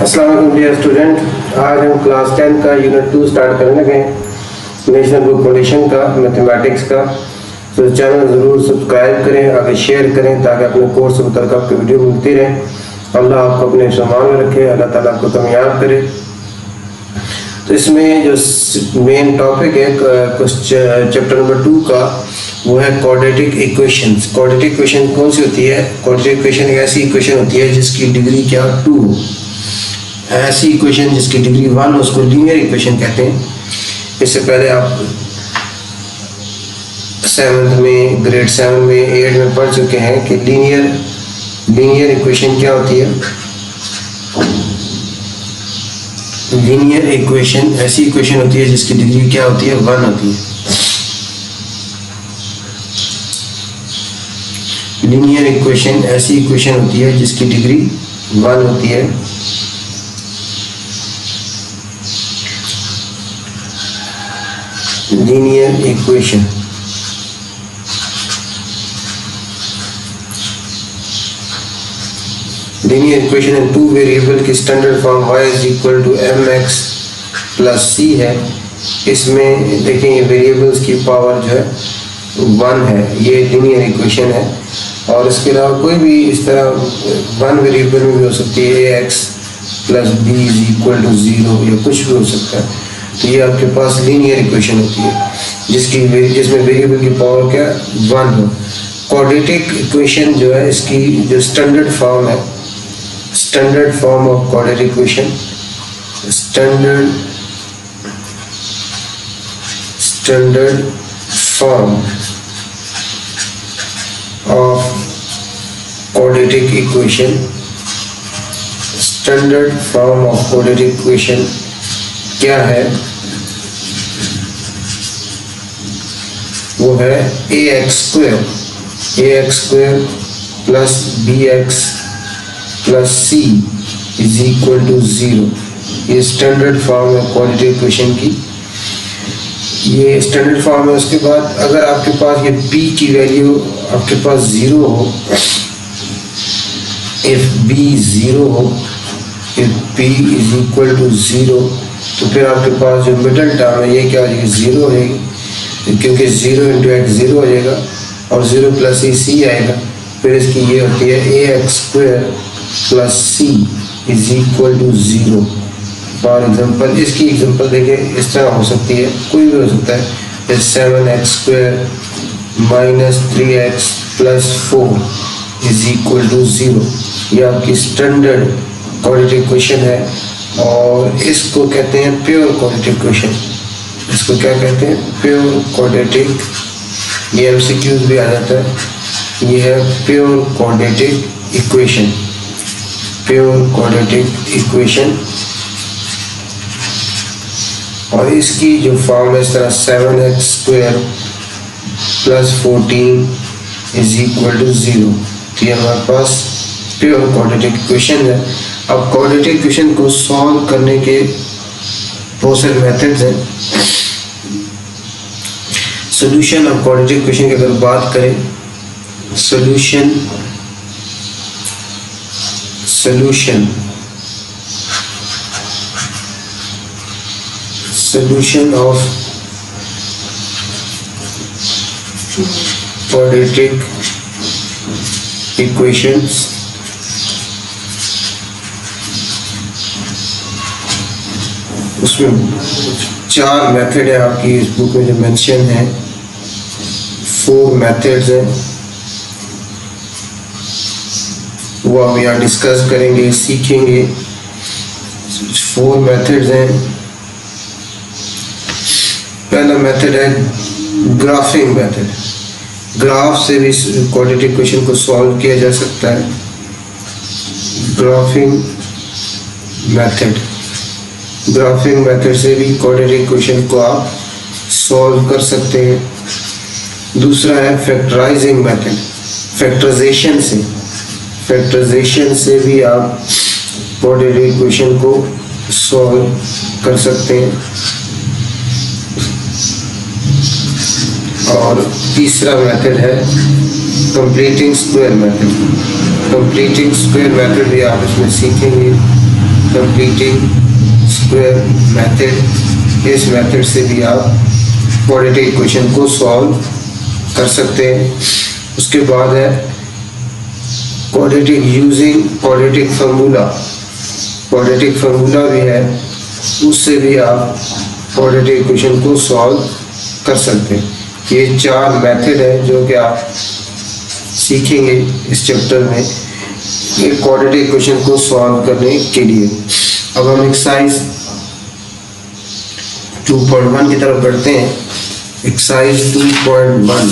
अस्सलाम वालेकुम dear student, आज हम क्लास 10 का यूनिट 2 स्टार्ट करने लगे हैं, नेशनल बुक फाउंडेशन का मैथमेटिक्स का। तो चैनल ज़रूर सब्सक्राइब करें, आगे शेयर करें ताकि अपने कोर्स से मुताबिक आपको वीडियो मिलती रहे। अल्लाह आपको अपने सामान में रखे, अल्लाह ताला आपको कामयाब करे। तो इसमें जो मेन टॉपिक है चैप्टर नंबर 2 का, वो है क्वाड्रेटिक इक्वेशंस। क्वाड्रेटिक इक्वेशन कौन सी होती है? क्वाड्रेटिक इक्वेशन एक ऐसी इक्वेशन होती है जिसकी डिग्री क्या 2 हो। ऐसी इक्वेशन जिसकी डिग्री 1 हो उसको लीनियर इक्वेशन कहते हैं। इससे पहले आप 7th में, ग्रेड 7 में, 8 में पढ़ चुके हैं कि लीनियर इक्वेशन क्या होती है। लीनियर इक्वेशन ऐसी इक्वेशन होती है जिसकी डिग्री क्या होती है? 1 होती है। लीनियर इक्वेशन ऐसी इक्वेशन होती है जिसकी डिग्री 1 होती है। लीनियर इक्वेशन इन 2 वेरिएबल की standard form y is equal to mx plus c है। इसमें देखें ये वेरिएबल्स की पावर जो है 1 है, ये लीनियर इक्वेशन है। और इसके अलावा कोई भी इस तरह 1 वेरिएबल में भी हो सकती है, ax plus b is equal to 0 या कुछ भी हो सकता है। तो ये आपके पास लीनियर इक्वेशन होती है जिसमें वेरिएबल की पावर क्या 1 हो। क्वाड्रेटिक इक्वेशन जो है इसकी जो स्टैंडर्ड फॉर्म है, standard form of quadratic equation, standard form of quadratic equation, standard form of quadratic equation क्या है? वो है ax square plus bx plus c is equal to 0। ये स्टैंडर्ड फॉर्म है क्वाड्रेटिक इक्वेशन की, ये स्टैंडर्ड फॉर्म है। उसके बाद अगर आपके पास ये p की वैल्यू आपके पास 0 हो, if b 0 हो, if p is equal to 0, तो फिर आपके पास जो मिडल टर्म है ये क्या हो जाएगी? 0 हो जाएगी, क्योंकि 0 इंटू एक्स 0 हो जाएगा और 0 प्लस c आएगा। फिर इसकी ये होती है ax square plus c is equal to 0। For example इसकी एग्जांपल देखें, इस तरह हो सकती है, कोई भी हो सकता है। 7x square minus 3x plus 4 is equal to 0। ये आपकी स्टैंडर्ड क्वाड्रेटिक इक्वेशन है और इसको कहते हैं प्योर क्वाड्रेटिक इक्वेशन। इसको क्या कहते हैं? Pure quadratic. ये एमसीक्यूज भी आ जाता है। ये है pure quadratic equation, pure quadratic equation. और इसकी जो फॉर्म है इस तरह 7x square plus 14 is equal to 0। तो ये हमारे पास प्योर क्वाड्रेटिक इक्वेशन है। अब क्वाड्रेटिक इक्वेशन को सॉल्व करने के बहुत सारे मेथड्स हैं। सॉल्यूशन ऑफ क्वाड्रेटिक इक्वेशन की अगर बात करें, सॉल्यूशन ऑफ क्वाड्रेटिक इक्वेशंस उसमें 4 मेथड है आपकी इस बुक में जो मेंशन है, 4 मेथड्स हैं, वो हम यहाँ डिस्कस करेंगे, सीखेंगे। 4 मेथड्स हैं। पहला मेथड है ग्राफिंग मेथड। ग्राफ से भी क्वाड्रेटिक इक्वेशन को सॉल्व किया जा सकता है। ग्राफिंग मेथड से भी क्वाड्रेटिक इक्वेशन को आप सॉल्व कर सकते हैं। दूसरा है फैक्टराइजिंग मेथड। फैक्टराइजेशन से भी आप क्वाड्रेटिक इक्वेशन को सॉल्व कर सकते हैं। और तीसरा मेथड है completing square method. Completing square method भी आप इसमें सीखेंगे। कंप्लीटिंग स्क्वायर मेथड, इस मेथड से भी आप क्वाड्रेटिक इक्वेशन को सॉल्व कर सकते हैं। उसके बाद है quadratic using quadratic formula, quadratic formula भी है, उससे भी आप क्वाड्रेटिक इक्वेशन को सॉल्व कर सकते हैं। ये 4 मेथड है जो कि आप सीखेंगे इस चैप्टर में ये क्वाड्रेटिक इक्वेशन को सॉल्व करने के लिए। अब हम एक्सरसाइज 2.1 की तरफ बढ़ते हैं। एक्सरसाइज 2.1,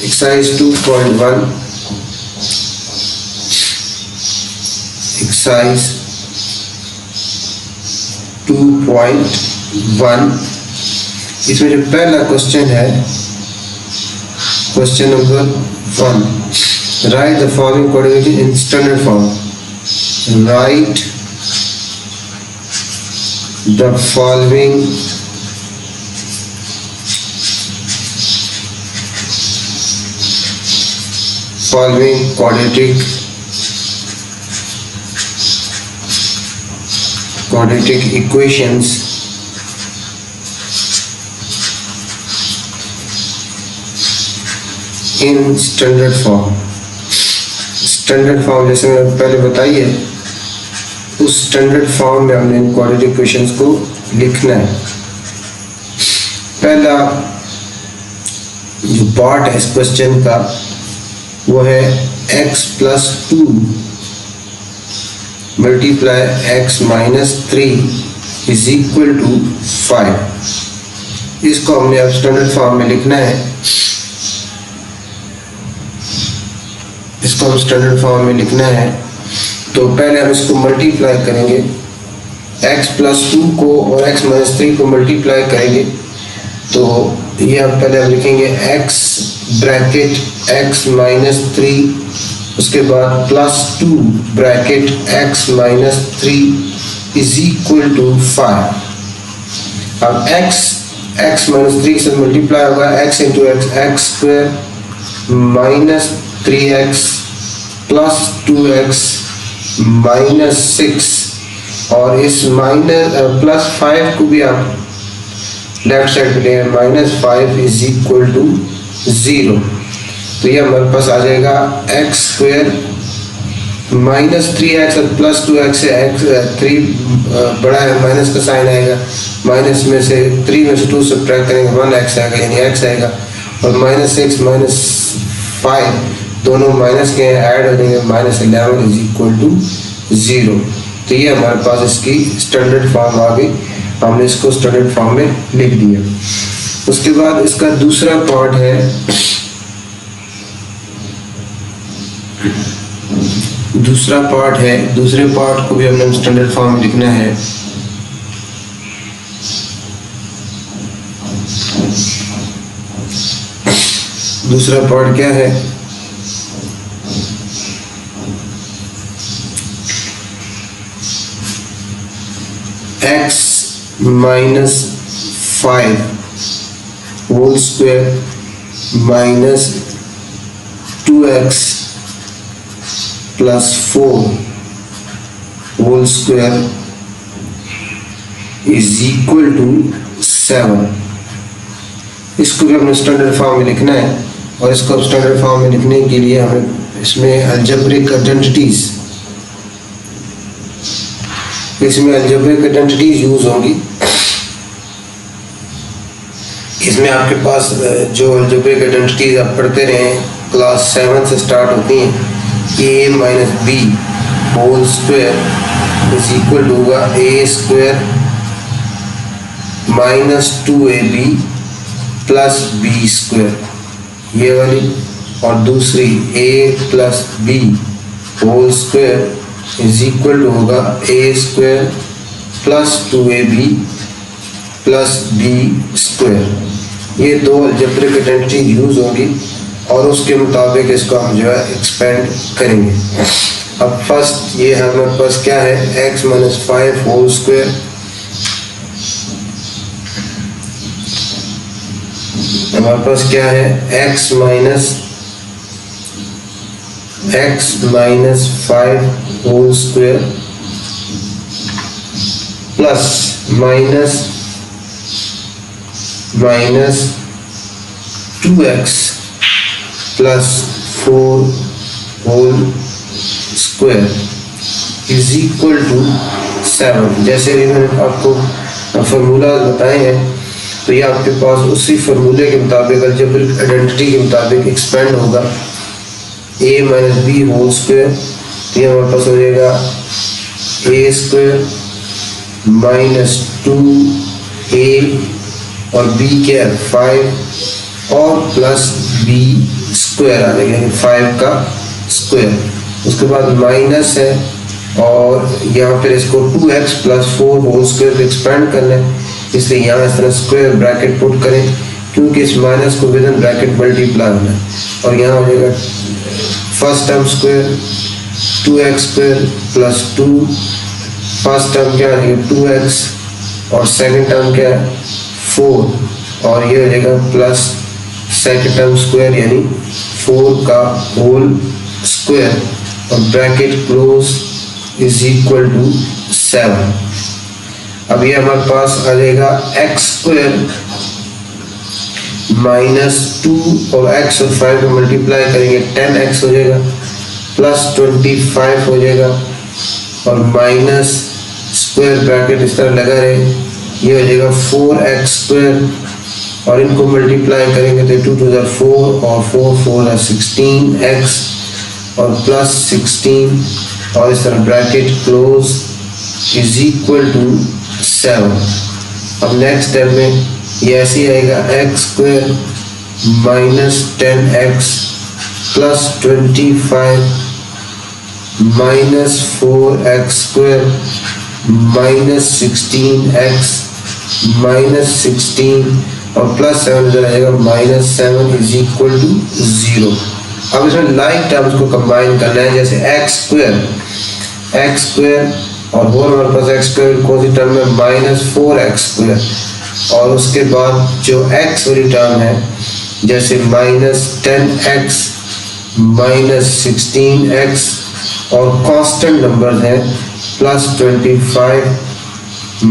एक्सरसाइज 2.1, एक्सरसाइज 2.1, इसमें जो पहला क्वेश्चन है, question number 1, right the following coordinate in standard form. Right the following quadratic equations in standard form. Standard form जैसे मैंने पहले बताई है, उस स्टैंडर्ड फॉर्म में हमने इन क्वाड्रेटिक इक्वेशंस को लिखना है। पहला जो पार्ट है इस क्वेश्चन का वो है x+2 multiply x-3 is equal to 5। इसको हमने अब स्टैंडर्ड फॉर्म में लिखना है। इसको हम स्टैंडर्ड फॉर्म में लिखना है तो पहले हम इसको मल्टीप्लाई करेंगे, x+2 को और x-3 को मल्टीप्लाई करेंगे तो ये हम पहले लिखेंगे x ब्रैकेट x-3, उसके बाद +2 bracket x-3 is equal to 5। अब x-3 से मल्टीप्लाई होगा, x into x² minus 3x plus 2x minus 6, और इस प्लस 5 को भी आप लेफ्ट साइड पे लेंगे, -5 इज इक्वल टू 0। तो ये हमारे पास आ जाएगा x² माइनस 3x और प्लस 2x से x3 बड़ा है, माइनस का साइन आएगा, माइनस में से 3 में से 2 सब्ट्रैक्ट करेंगे 1x आएगा, यानी x आएगा, और -6 -5 दोनों माइनस के ऐड हो जाएंगे, -11 इज इक्वल टू 0। तो ये हमारे पास इसकी स्टैंडर्ड फॉर्म आ गई, हमने इसको स्टैंडर्ड फॉर्म में लिख दिया। उसके बाद इसका दूसरा पार्ट है, दूसरे पार्ट को भी हमने स्टैंडर्ड फॉर्म में लिखना है। दूसरा पार्ट क्या है, x-5 whole square minus 2x plus 4 whole square is equal to 7। इसको भी हमने स्टैंडर्ड फॉर्म में लिखना है, और इसको स्टैंडर्ड फॉर्म में लिखने के लिए हमें इसमें अलजेब्रिक आइडेंटिटीज यूज होंगी। इसमें आपके पास जो अलजेब्रिक आइडेंटिटीज आप पढ़ते रहे क्लास 7 से स्टार्ट होती हैं, a minus B whole square is equal to होगा a² minus 2ab plus b², ये वाली, और दूसरी a plus b whole square is equal to होगा a² plus 2ab plus b²। ये दो अलजेब्रिक आइडेंटिटी यूज होंगी और उसके मुताबिक इसको हम जो है एक्सपेंड करेंगे। अब फर्स्ट ये हमारे पास क्या है, x-5 होल स्क्वायर, हमारे पास क्या है x-5 whole square plus minus 2x plus 4 whole square is equal to 7। जैसे भी मैंने आपको फार्मूला बताए हैं, तो ये आपके पास उसी फार्मूले के मुताबिक अलजेब्रिक आइडेंटिटी के मुताबिक एक्सपेंड होगा। a minus B whole square, तो ये हमारे पास हो जाएगा a स्क्वायर माइनस 2a और b क्या है 5 और प्लस b स्क्वायर आ जाएगा 5 का स्क्वायर। उसके बाद माइनस है और यहाँ पर इसको 2x plus 4 whole square expand करना है, इसलिए यहाँ इस तरह स्क्वायर ब्रैकेट पुट करें, क्योंकि इस माइनस को विद इन ब्रैकेट मल्टीप्लाई होना है। और यहाँ हो जाएगा first term square 2x square plus 2, first term क्या है 2x और सेकंड टर्म क्या है 4, और ये हो जाएगा प्लस सेकंड टर्म स्क्वायर यानी 4 का होल स्क्वायर और bracket close is equal to 7। अब ये हमारे पास आ जाएगा एक्स स्क्वायर माइनस 2 और x और 5 को मल्टीप्लाई करेंगे 10x हो जाएगा प्लस 25 हो जाएगा और माइनस स्क्वायर ब्रैकेट इस तरह लगा रहे, ये हो जाएगा 4x स्क्वायर और इनको मल्टीप्लाई करेंगे तो 2 to the 4 और 4 16x और प्लस 16 और इस तरह bracket close is equal to 7। अब नेक्स्ट स्टेप में ये ऐसे ही आएगा x square minus 10x plus 25 minus 4x square minus 16x minus 16 और प्लस 7 जो रहेगा माइनस 7 इज इक्वल टू 0। अब इसमें लाइक टर्म्स को कंबाइन करना है, जैसे एक्स स्क्वायर और होल हमारे पास एक्स स्क्वायर कौन सी टर्म है माइनस 4x स्क्वायर, और उसके बाद जो x वाली टर्म है जैसे माइनस 10x माइनस 16x और कांस्टेंट नंबर है plus 25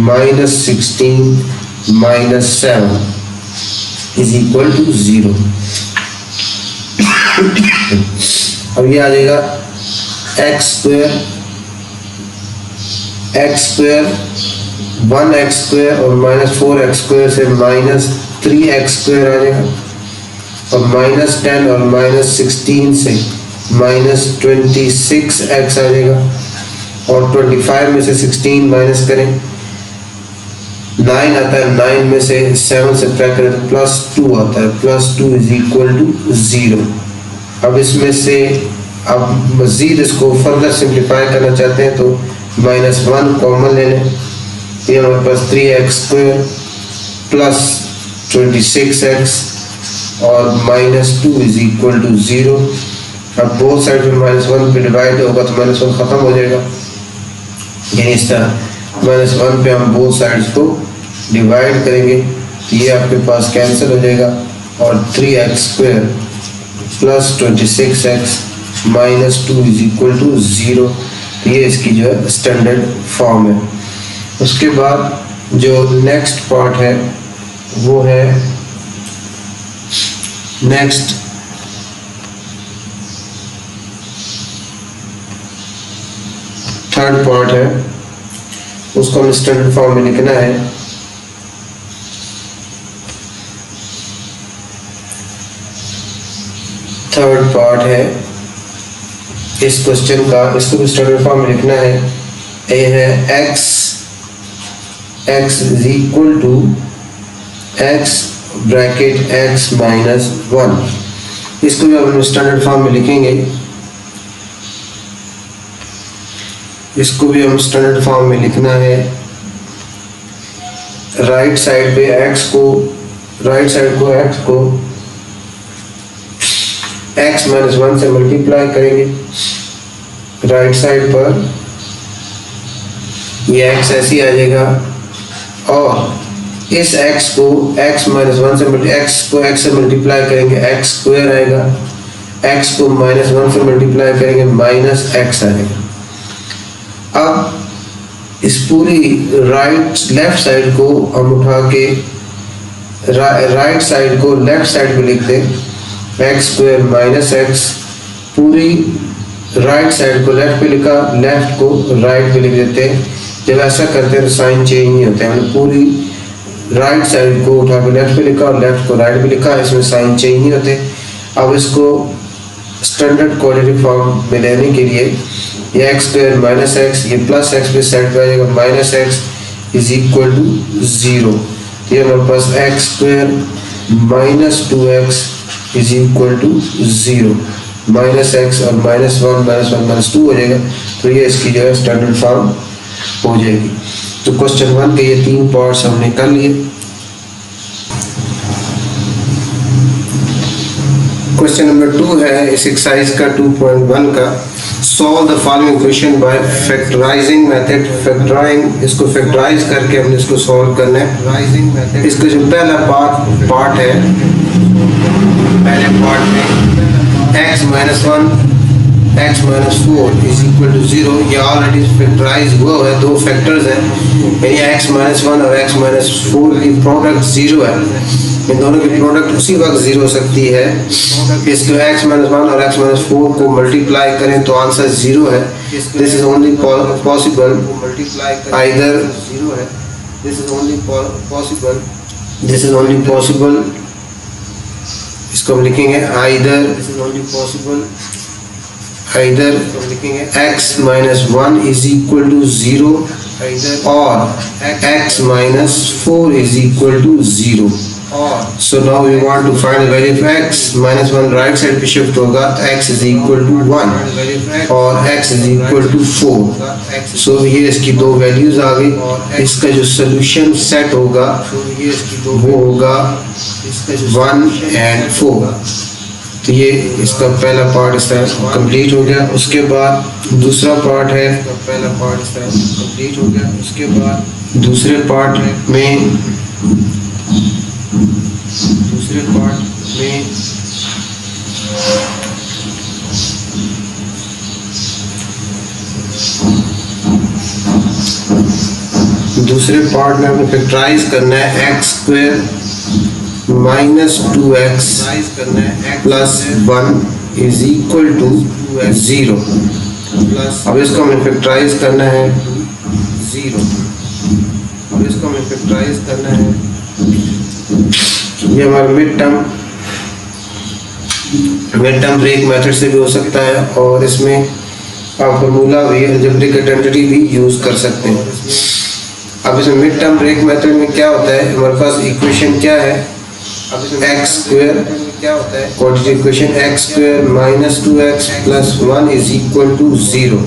minus 16 minus 7 is equal to 0। अब ये आ जाएगा एक्स स्क्वायर 1x स्क्वायर और माइनस 4x स्क्वायर से माइनस 3x स्क्वायर आ जाएगा और माइनस 10 और माइनस 16 से माइनस 26x आ जाएगा और 25 में से 16 माइनस करें 9 आता है, 9 में से 7 सब्ट्रैक्ट करें तो प्लस 2 आता है, प्लस 2 इज इक्वल टू 0। अब इसमें से अब मजीद इसको फर्दर सिंप्लीफाई करना चाहते हैं तो माइनस 1 कॉमन ले लें, ये हमारे पास 3x स्क्वायर प्लस 26x और माइनस 2 इज इक्वल टू 0। अब बोथ साइड में माइनस 1 पे डिवाइड होगा तो माइनस 1 खत्म हो जाएगा, यानी इस तरह माइनस 1 पे हम बोथ साइड्स को डिवाइड करेंगे तो ये आपके पास कैंसिल हो जाएगा और 3x square plus 26x minus 2 is equal to 0। तो ये इसकी जो है स्टैंडर्ड फॉर्म है। उसके बाद जो नेक्स्ट पार्ट है वो है नेक्स्ट थर्ड पार्ट है, उसको हमें स्टैंडर्ड फॉर्म में लिखना है। थर्ड पार्ट है इस क्वेश्चन का, इसको भी स्टैंडर्ड फॉर्म में लिखना है। ए है x is equal to x bracket x minus 1, इसको भी हम स्टैंडर्ड फॉर्म में लिखेंगे। इसको भी हम स्टैंडर्ड फॉर्म में लिखना है। राइट साइड पे x को x माइनस 1 से मल्टीप्लाई करेंगे, राइट साइड पर ये x ऐसे ही आ जाएगा और इस x को x माइनस 1 से x से मल्टीप्लाई करेंगे x स्क्वायर आएगा, x को माइनस 1 से मल्टीप्लाई करेंगे माइनस x आएगा। अब इस पूरी लेफ्ट साइड को हम उठा के राइट साइड को लेफ्ट साइड में लिख दें, एक्स स्क्वायर माइनस एक्स। पूरी राइट साइड को लेफ्ट पे लिखा, लेफ्ट को राइट पे लिख देते हैं। जब ऐसा करते हैं तो साइन चेंज नहीं होता है। हमने पूरी राइट साइड को उठा के लेफ्ट पे लिखा और लेफ्ट को राइट पे लिखा, इसमें साइन चेंज नहीं होते। अब इसको स्टैंडर्ड क्वाड्रेटिक फॉर्म में लेने के लिए ये एक्स स्क्वायर माइनस एक्स, ये प्लस एक्स पे सेट पे आ जाएगा, minus x is equal to 0। तो ये हमारे पास x square minus 2x is equal to 0। Minus x और माइनस वन माइनस 2 हो जाएगा। तो ये इसकी जो है स्टैंडर्ड फॉर्म हो जाएगी। तो क्वेश्चन 1 के ये 3 पार्ट्स हमने कर लिए। क्वेश्चन नंबर 2 है इस एक्सरसाइज का 2.1 का। Solve the following equation by factorising method. Factorising, इसको फैक्टराइज करके हमने इसको सॉल्व करना है। इसका जो पहला पार्ट है, पहले पार्ट में x minus 1 x minus 4 is equal to 0। ये ऑलरेडी फैक्टराइज हुआ है, 2 फैक्टर्स हैं, यानी x माइनस 1 और x माइनस 4 की प्रोडक्ट 0 है। इन दोनों की प्रोडक्ट उसी वक्त 0 हो सकती है। इसको x माइनस 1 और x माइनस 4 को मल्टीप्लाई करें तो आंसर 0 है। This is only possible either, this is only possible, इसको हम लिखेंगे either, either x minus 1 is equal to 0 और x minus 4 is equal to 0। So now we want to find the value of x minus 1 right side पे shift होगा, x is equal to 1 और x is equal to 4। so ये इसकी 2 values आ गई। इसका जो solution set होगा वो होगा 1 and 4। तो ये इसका पहला पार्ट इस तरह कंप्लीट हो गया। उसके बाद दूसरा पार्ट है, पहला पार्ट इस तरह कंप्लीट हो गया। उसके बाद दूसरे पार्ट में हमें फैक्टराइज करना है x square minus 2x plus 1 is equal to 0। अब इसको हमें फैक्टराइज करना है 0। अब इसको हमें फैक्टराइज करना है, ये हमारा मिड टर्म ब्रेक मेथड से भी हो सकता है और इसमें आप फार्मूला भी, अलजेब्रिक आइडेंटिटी भी यूज कर सकते हैं। अब इसमें मिड टर्म ब्रेक मेथड में क्या होता है, हमारे पास इक्वेशन क्या है, एक्स स्क्वायर क्या होता है, quadratic equation x square minus 2x plus 1 is equal to 0।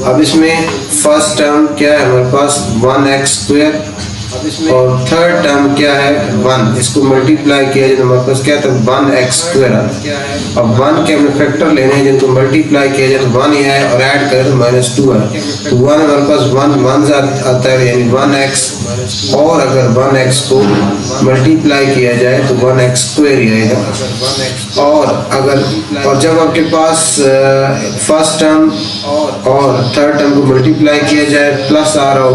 अब इसमें फर्स्ट टर्म क्या है हमारे पास 1x स्क्वायर और थर्ड टर्म क्या है 1। इसको मल्टीप्लाई किया जाए तो हमारे पास क्या था 1x स्क्वायर आता है। अब 1 के हमने फैक्टर लेने हैं जिनको मल्टीप्लाई किया जाए तो 1 ही है और ऐड करें तो माइनस 2 है। तो 1 हमारे पास 1 आता है यानी 1x, और अगर 1x को मल्टीप्लाई किया जाए तो 1x स्क्वायर ही आएगा। और जब आपके पास फर्स्ट टर्म और थर्ड टर्म को मल्टीप्लाई किया जाए प्लस आ रहा हो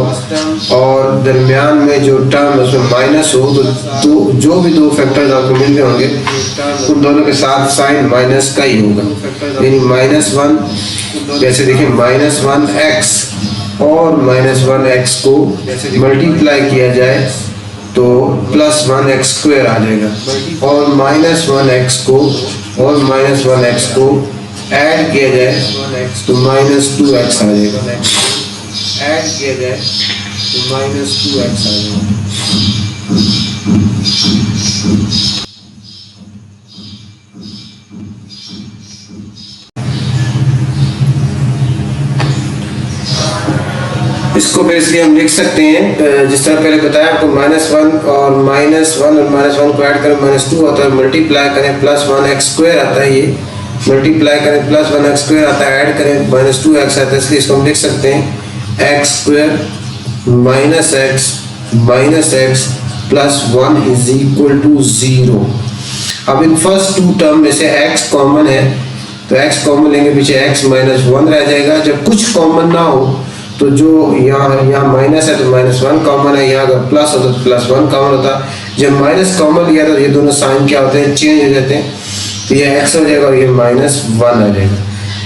और दरमियान में जो टर्म उसमें माइनस हो तो जो भी 2 फैक्टर्स आपको मिल रहे होंगे उन दोनों के साथ साइन माइनस का ही होगा। यानी -1, जैसे देखिए -1x और -1x को मल्टीप्लाई किया जाए तो +1x स्क्वायर आ जाएगा और -1x को ऐड किया जाए तो -2x आ जाएगा। ऐड किया जाए तो -2x आ जाएगा। इसको बेसिकली हम लिख सकते हैं जिस तरह पहले बताया आपको, -1 और -1 को ऐड करें -2 आता है, मल्टीप्लाई करें +1x स्क्वायर आता है, ये मल्टीप्लाई करें +1x स्क्वायर आता है, ऐड करें -2x आता है। इसलिए इसको हम लिख सकते हैं x square -x plus 1 is equal to 0। अब इन फर्स्ट 2 टर्म में से x कॉमन है तो x कॉमन लेंगे, पीछे x माइनस 1 रह जाएगा। जब कुछ कॉमन ना हो तो जो यहाँ माइनस है तो -1 कॉमन है, यहाँ अगर प्लस होता तो +1 कॉमन होता। जब माइनस कॉमन लिया तो ये दोनों साइन क्या होते हैं, चेंज हो जाते हैं। तो ये x हो जाएगा और ये -1 आ जाएगा।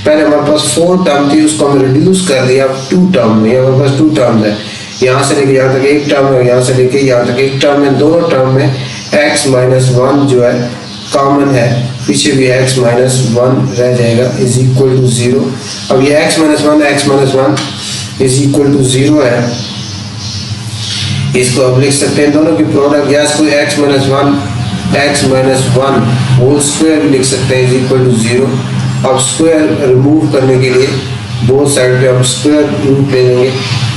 पहले हमारे पास 4 टर्म थी, उसको हमने रिड्यूस कर दिया 2 टर्म में। हमारे पास 2 टर्म्स है, यहाँ से लेके यहाँ तक एक टर्म है, यहाँ से लेके यहाँ तक एक टर्म है। दोनों टर्म में x -1 जो है कॉमन है, पीछे भी x -1 रह जाएगा इज इक्वल टू 0। अब ये x -1 इज इक्वल टू 0 है, इसको अब लिख सकते हैं दोनों की प्रोडक्ट, या इसको x -1 होल स्क्वायर भी लिख सकते हैं इज इक्वल टू 0। अब स्क्वायर रिमूव करने के लिए बोथ साइड पे हम स्क्वायर रूट ले लेंगे,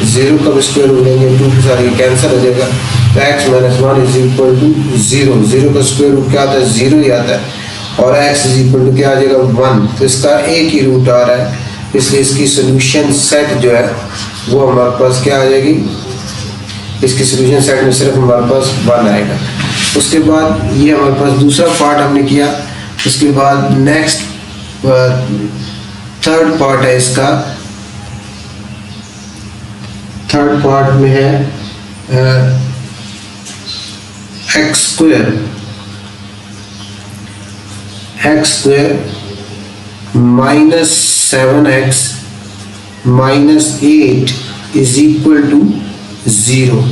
0 का भी स्क्वायर रूट लेंगे, 2 के साथ ये कैंसिल हो जाएगा। तो x -1 इज इक्वल टू 0। 0 का स्क्वायर रूट क्या आता है, 0 ही आता है। और x इज इक्वल टू क्या आ जाएगा, 1। तो इसका एक ही रूट आ रहा है, इसलिए इसकी सोल्यूशन सेट जो है वो हमारे पास क्या आ जाएगी, इसकी सोल्यूशन सेट में सिर्फ हमारे पास 1 आएगा। उसके बाद ये हमारे पास दूसरा पार्ट हमने किया। उसके बाद नेक्स्ट थर्ड पार्ट है इसका। थर्ड पार्ट में है x square -7x -8 is equal to 0।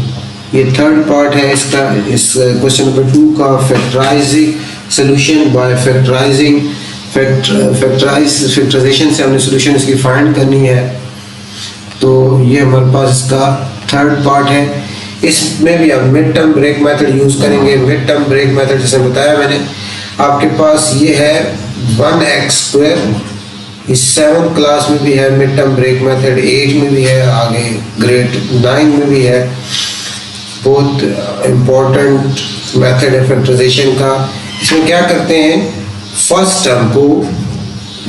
ये थर्ड पार्ट है इसका, इस क्वेश्चन नंबर 2 का। फैक्टराइजिंग सोल्यूशन बाय फैक्टराइजेशन से हमने सोल्यूशन इसकी फाइंड करनी है। तो ये हमारे पास इसका थर्ड पार्ट है। इसमें भी आप mid term break method use करेंगे। मिड टर्म ब्रेक मेथड जैसे बताया मैंने, आपके पास ये है 1x स्क्वायर, इस 7th क्लास में भी है मिड टर्म ब्रेक मेथड, 8 में भी है, आगे ग्रेड 9 में भी है। बहुत इम्पोर्टेंट मेथड है फैक्टराइजेशन का। इसमें क्या करते हैं, फर्स्ट टर्म को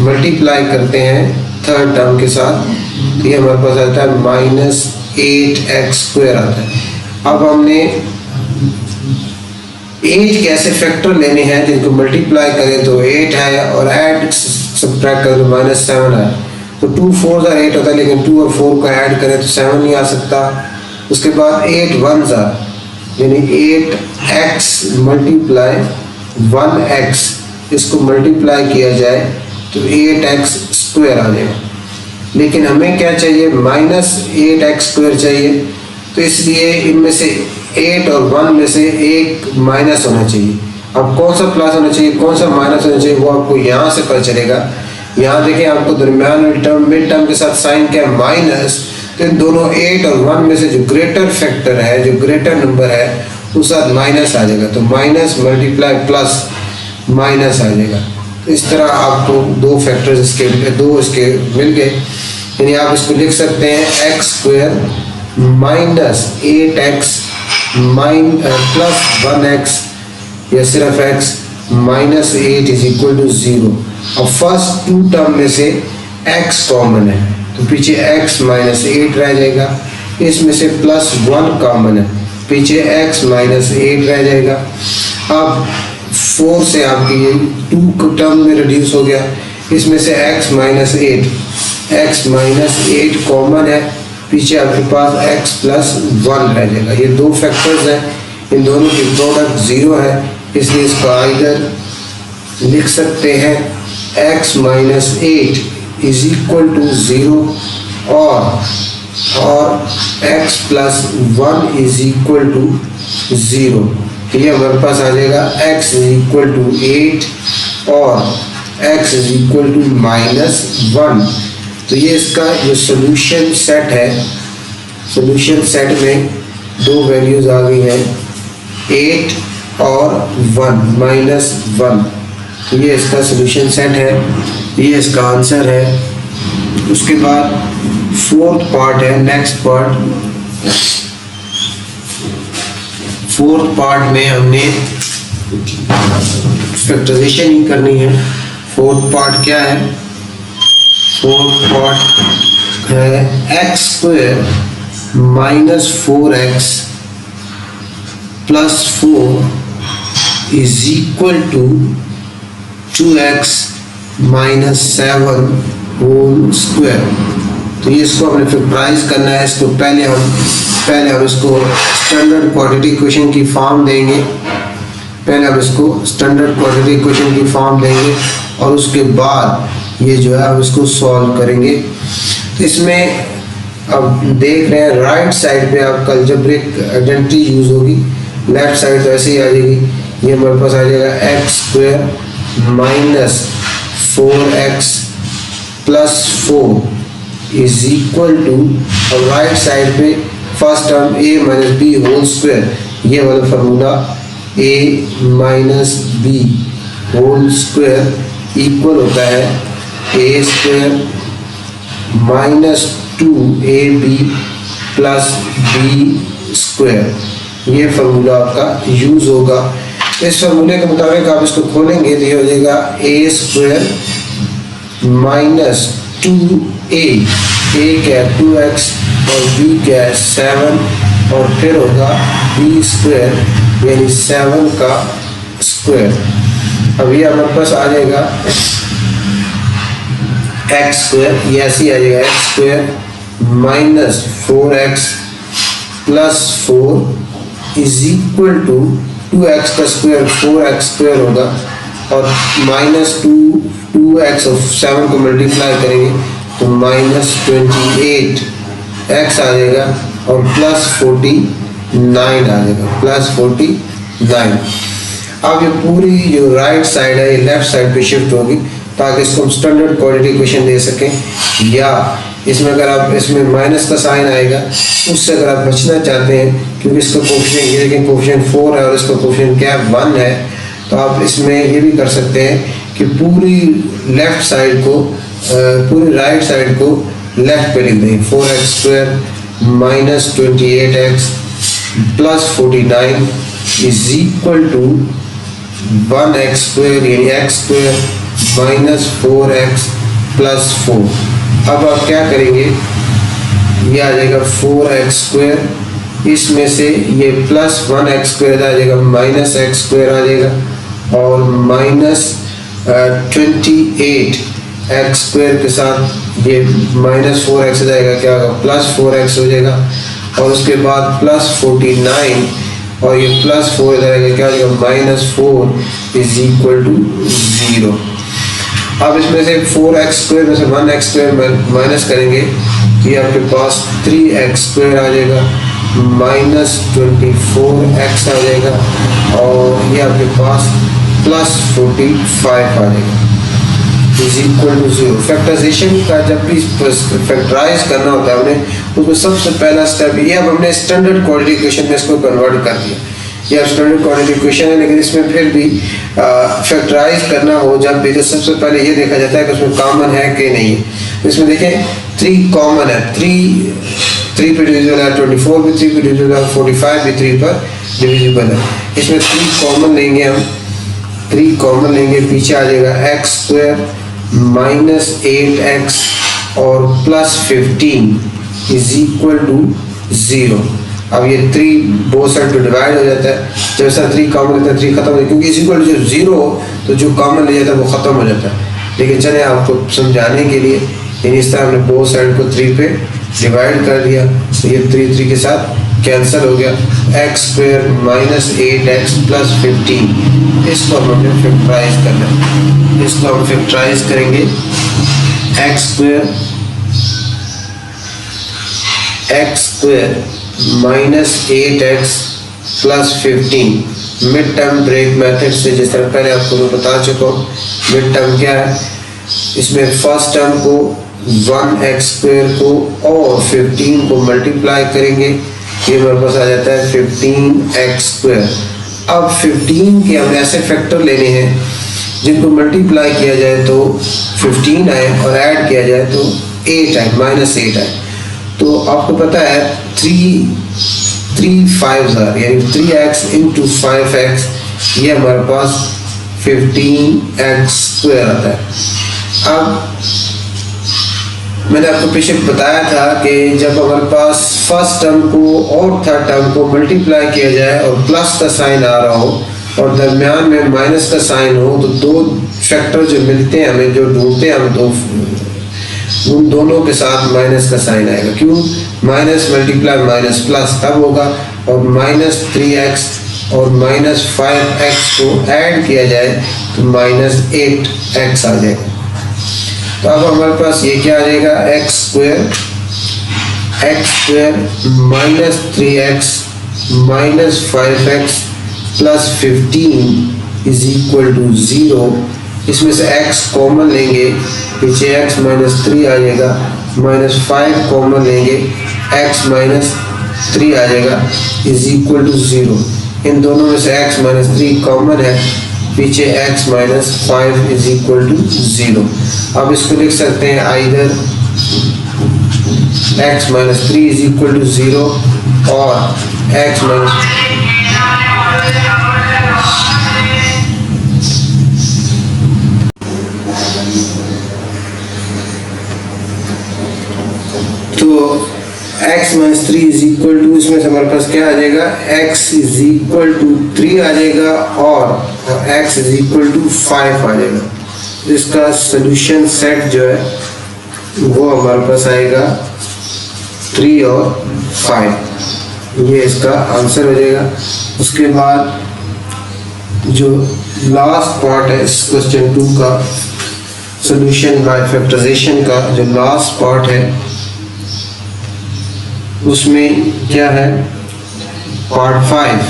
मल्टीप्लाई करते हैं थर्ड टर्म के साथ, तो ये हमारे पास आता है -8x स्क्वायर आता है। अब हमने 8 के ऐसे फैक्टर लेने हैं जिनको मल्टीप्लाई करें तो 8 है, और ऐड सब्ट्रैक्ट करें तो -7 है। तो 2 4 8 होता है, लेकिन 2 और 4 को ऐड करें तो 7 नहीं आ सकता। उसके बाद 8 1 यानी 8x मल्टीप्लाई 1x, इसको मल्टीप्लाई किया जाए तो 8x स्क्वायर आ जाएगा। लेकिन हमें क्या चाहिए, -8x स्क्वायर चाहिए। तो इसलिए इनमें से 8 और 1 में से एक माइनस होना चाहिए। अब कौन सा प्लस होना चाहिए, कौन सा माइनस होना चाहिए, वो आपको यहाँ से पता चलेगा। यहाँ देखिए आपको दरमियान मिड टर्म के साथ साइन क्या है, माइनस। तो इन दोनों 8 और 1 में से जो ग्रेटर फैक्टर है, जो ग्रेटर नंबर है, उस साथ माइनस आ जाएगा। तो माइनस मल्टीप्लाई प्लस माइनस आ जाएगा। तो इस तरह आपको 2 फैक्टर्स इसके मिल गए। यानी आप इसको लिख सकते हैं x square -8x plus 1x, या सिर्फ x -8 इज इक्वल टू 0। अब फर्स्ट 2 टर्म में से x कॉमन है, तो पीछे x -8 रह जाएगा। इसमें से +1 कॉमन है, पीछे x -8 रह जाएगा। अब 4 से आपकी ये 2 टर्म में रिड्यूस हो गया, इसमें से x -8 कॉमन है, पीछे आपके पास x +1 रह जाएगा। ये 2 फैक्टर्स हैं, इन दोनों की प्रोडक्ट 0 है, इसलिए इसको आइदर लिख सकते हैं x -8 इज इक्वल टू 0 और x +1 इज इक्वल टू 0। तो ये हमारे पास आ जाएगा x इज इक्वल टू 8 और x इज इक्वल टू -1। तो ये इसका जो सोल्यूशन सेट है, सोल्यूशन सेट में 2 वैल्यूज आ गई हैं, 8 और 1 तो ये इसका सोल्यूशन सेट है, ये इसका आंसर है। उसके बाद 4th पार्ट है, नेक्स्ट पार्ट। 4th पार्ट में हमने फैक्टराइजेशन ही करनी है। 4th पार्ट क्या है, 4th पार्ट है x square -4x +4 is equal to 2x -7 whole square. तो ये इसको हमने फैक्टराइज करना है। इसको पहले हम इसको स्टैंडर्ड क्वाड्रेटिक इक्वेशन की फॉर्म देंगे। और उसके बाद ये जो है हम इसको सॉल्व करेंगे। इसमें अब देख रहे हैं राइट साइड पे आपका अलजेब्रिक आइडेंटिटी यूज होगी, लेफ्ट साइड तो ऐसे ही आ जाएगी। ये हमारे पास आ जाएगा x² - 4x + 4 is equal to, और राइट साइड पे first term a - b whole square, ये वाला formula a - b whole square equal होता है a² - 2ab + b²। ये फार्मूला आपका यूज होगा। इस फार्मूले के मुताबिक आप इसको खोलेंगे तो ये हो जाएगा a² - 2a, a क्या 2x और b क्या 7, और फिर होगा b² यानी 7 का स्क्वायर। अब ये हमारे पास आ जाएगा x², ये ऐसे ही आ जाएगा x² - 4x + 4 is equal to 2x का स्क्वायर 4x² होगा, और -2x और 7 को मल्टीप्लाई करेंगे तो -28 x आ जाएगा, और +49 आ जाएगा, +49। अब ये पूरी जो राइट साइड है ये लेफ्ट साइड पे शिफ्ट होगी, ताकि इसको हम स्टैंडर्ड क्वाड्रेटिक इक्वेशन दे सकें। या इसमें अगर आप इसमें माइनस का साइन आएगा, उससे अगर आप बचना चाहते हैं, क्योंकि इसका कोफिशिएंट ये देखें कोफिशिएंट 4 है और इसका कोफिशिएंट क्या है 1 है, तो आप इसमें ये भी कर सकते हैं कि पूरी लेफ्ट साइड को पूरी राइट साइड को लेफ्ट पे लिख दें। 4x² - 28x + 49 is equal to 1x² यानी x² - 4x + 4। अब आप क्या करेंगे, ये आ जाएगा 4x², इसमें से ये +1x² आ जाएगा, -x² आ जाएगा, और -28x² के साथ ये -4x जाएगा, क्या होगा +4x हो जाएगा, और उसके बाद +49 और ये +4 इधर आएगा, क्या हो जाएगा -4 इज इक्वल टू 0। अब इसमें से 4x² में से 1x² माइनस करेंगे तो ये आपके पास 3x² आ जाएगा, -24x आ जाएगा, और ये आपके पास +45 आ जाएगा इज इक्वल टू 0। फैक्टराइजेशन का जब भी फैक्टराइज करना होता है हमने, उसमें सबसे पहला स्टेप ये, अब हमने स्टैंडर्ड क्वाड्रेटिक इक्वेशन में इसको कन्वर्ट कर दिया। ये अब स्टैंडर्ड क्वाड्रेटिक इक्वेशन है, लेकिन इसमें फिर भी फैक्टराइज करना हो जब भी, तो सबसे पहले ये देखा जाता है कि उसमें कॉमन है कि नहीं है। इसमें देखें 3 कॉमन है, 3 पे डिविजिबल है, 24 भी 3 पे डिविजिबल है, 45 भी 3 पर डिविजिबल है। इसमें 3 कॉमन लेंगे हम, 3 कॉमन लेंगे, पीछे आ जाएगा x² - 8x और +15 इज इक्वल टू 0। अब ये 3 बोथ साइड पे डिवाइड हो जाता है, जैसा 3 कॉमन लेता है 3 खत्म हो जाता है, क्योंकि इज इक्वल टू 0 तो जो कॉमन ले जाता है वो खत्म हो जाता है। लेकिन चले आपको समझाने के लिए इस तरह हमने बोथ साइड को 3 पे डिवाइड कर दिया, तो ये 3 के साथ कैंसिल हो गया। x² - 8x + 15, इसको हमने फैक्टराइज करना है। इसको हम फैक्टराइज करेंगे, x² - 8x + 15 mid term break method से, जिस तरह पहले आपको मैं बता चुका हूँ। मिड टर्म क्या है, इसमें फर्स्ट टर्म को 1x² को और 15 को मल्टीप्लाई करेंगे, ये हमारे पास आ जाता है 15x²। अब 15 के हम ऐसे फैक्टर लेने हैं जिनको मल्टीप्लाई किया जाए तो 15 आए और ऐड किया जाए तो 8 आए, -8 आए। तो आपको पता है 3 5s यानी 3x × 5x, ये हमारे पास 15x² आता है। अब मैंने आपको पीछे बताया था कि जब हमारे पास फर्स्ट टर्म को और थर्ड टर्म को मल्टीप्लाई किया जाए और प्लस का साइन आ रहा हो और दरमियान में माइनस का साइन हो, तो 2 फैक्टर जो मिलते हैं हमें, जो ढूंढते हैं हम, दो उन दोनों के साथ माइनस का साइन आएगा। क्यों? माइनस मल्टीप्लाई माइनस प्लस तब होगा, और माइनस 3x और माइनस 5x को ऐड किया जाए तो माइनस 8x आ जाएगा। तो अब हमारे पास ये क्या आ जाएगा, x square minus 3x minus 5x plus 15 is equal to 0। इसमें से x कॉमन लेंगे, पीछे x माइनस 3 आ जाएगा, माइनस 5 कॉमन लेंगे, x माइनस 3 आ जाएगा, इज इक्वल टू 0। इन दोनों में से x माइनस 3 कॉमन है, पीछे x minus 5 is equal to 0। अब इसको लिख सकते हैं either x minus 3 is equal to 0 और x minus x minus 3 is equal to, इसमें से हमारे पास क्या आ जाएगा, x इज इक्वल टू 3 आ जाएगा और x इज इक्वल टू 5 आ जाएगा। इसका सोल्यूशन सेट जो है वो हमारे पास आएगा 3 और 5, ये इसका आंसर हो जाएगा। उसके बाद जो लास्ट पार्ट है इस क्वेश्चन 2 का, सोल्यूशन बाय फैक्टराइजेशन का जो लास्ट पार्ट है, उसमें क्या है, part 5,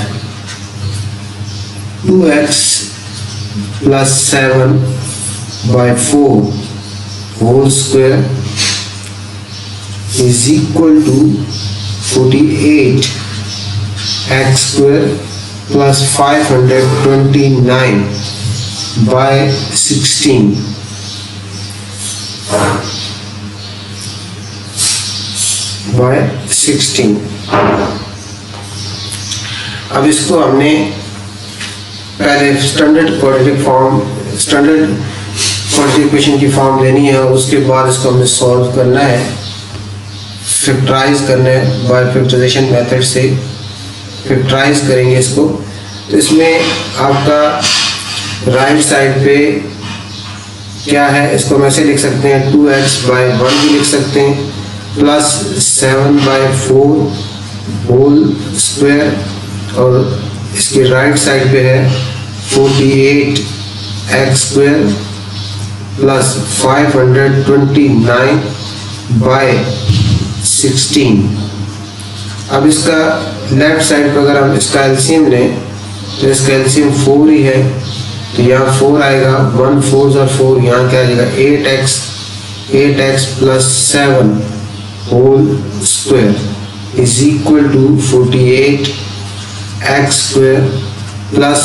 2x plus 7 by 4 whole square is equal to 48 x square plus 529 by 16 by 16। अब इसको हमने पहले स्टैंडर्ड क्वाड्रेटिक इक्वेशन की फॉर्म लेनी है, और उसके बाद इसको हमने सॉल्व करना है, फैक्टराइज करना है बाय फैक्टराइजेशन मेथड से फैक्टराइज करेंगे इसको। तो इसमें आपका राइट साइड पे क्या है, इसको हम ऐसे लिख सकते हैं, 2x बाय 1 भी लिख सकते हैं, प्लस 7 बाय 4 होल स्क्वायर, और इसके राइट साइड पे है 48 x स्क्वायर प्लस 529 बाय 16। अब इसका लेफ्ट साइड पर अगर हम इसका एलसीएम लें तो इसका एलसीएम 4 ही है, तो यहाँ 4 आएगा, 1 4 और 4, यहाँ क्या आ जाएगा 8x plus 7 whole square is equal to 48 x square plus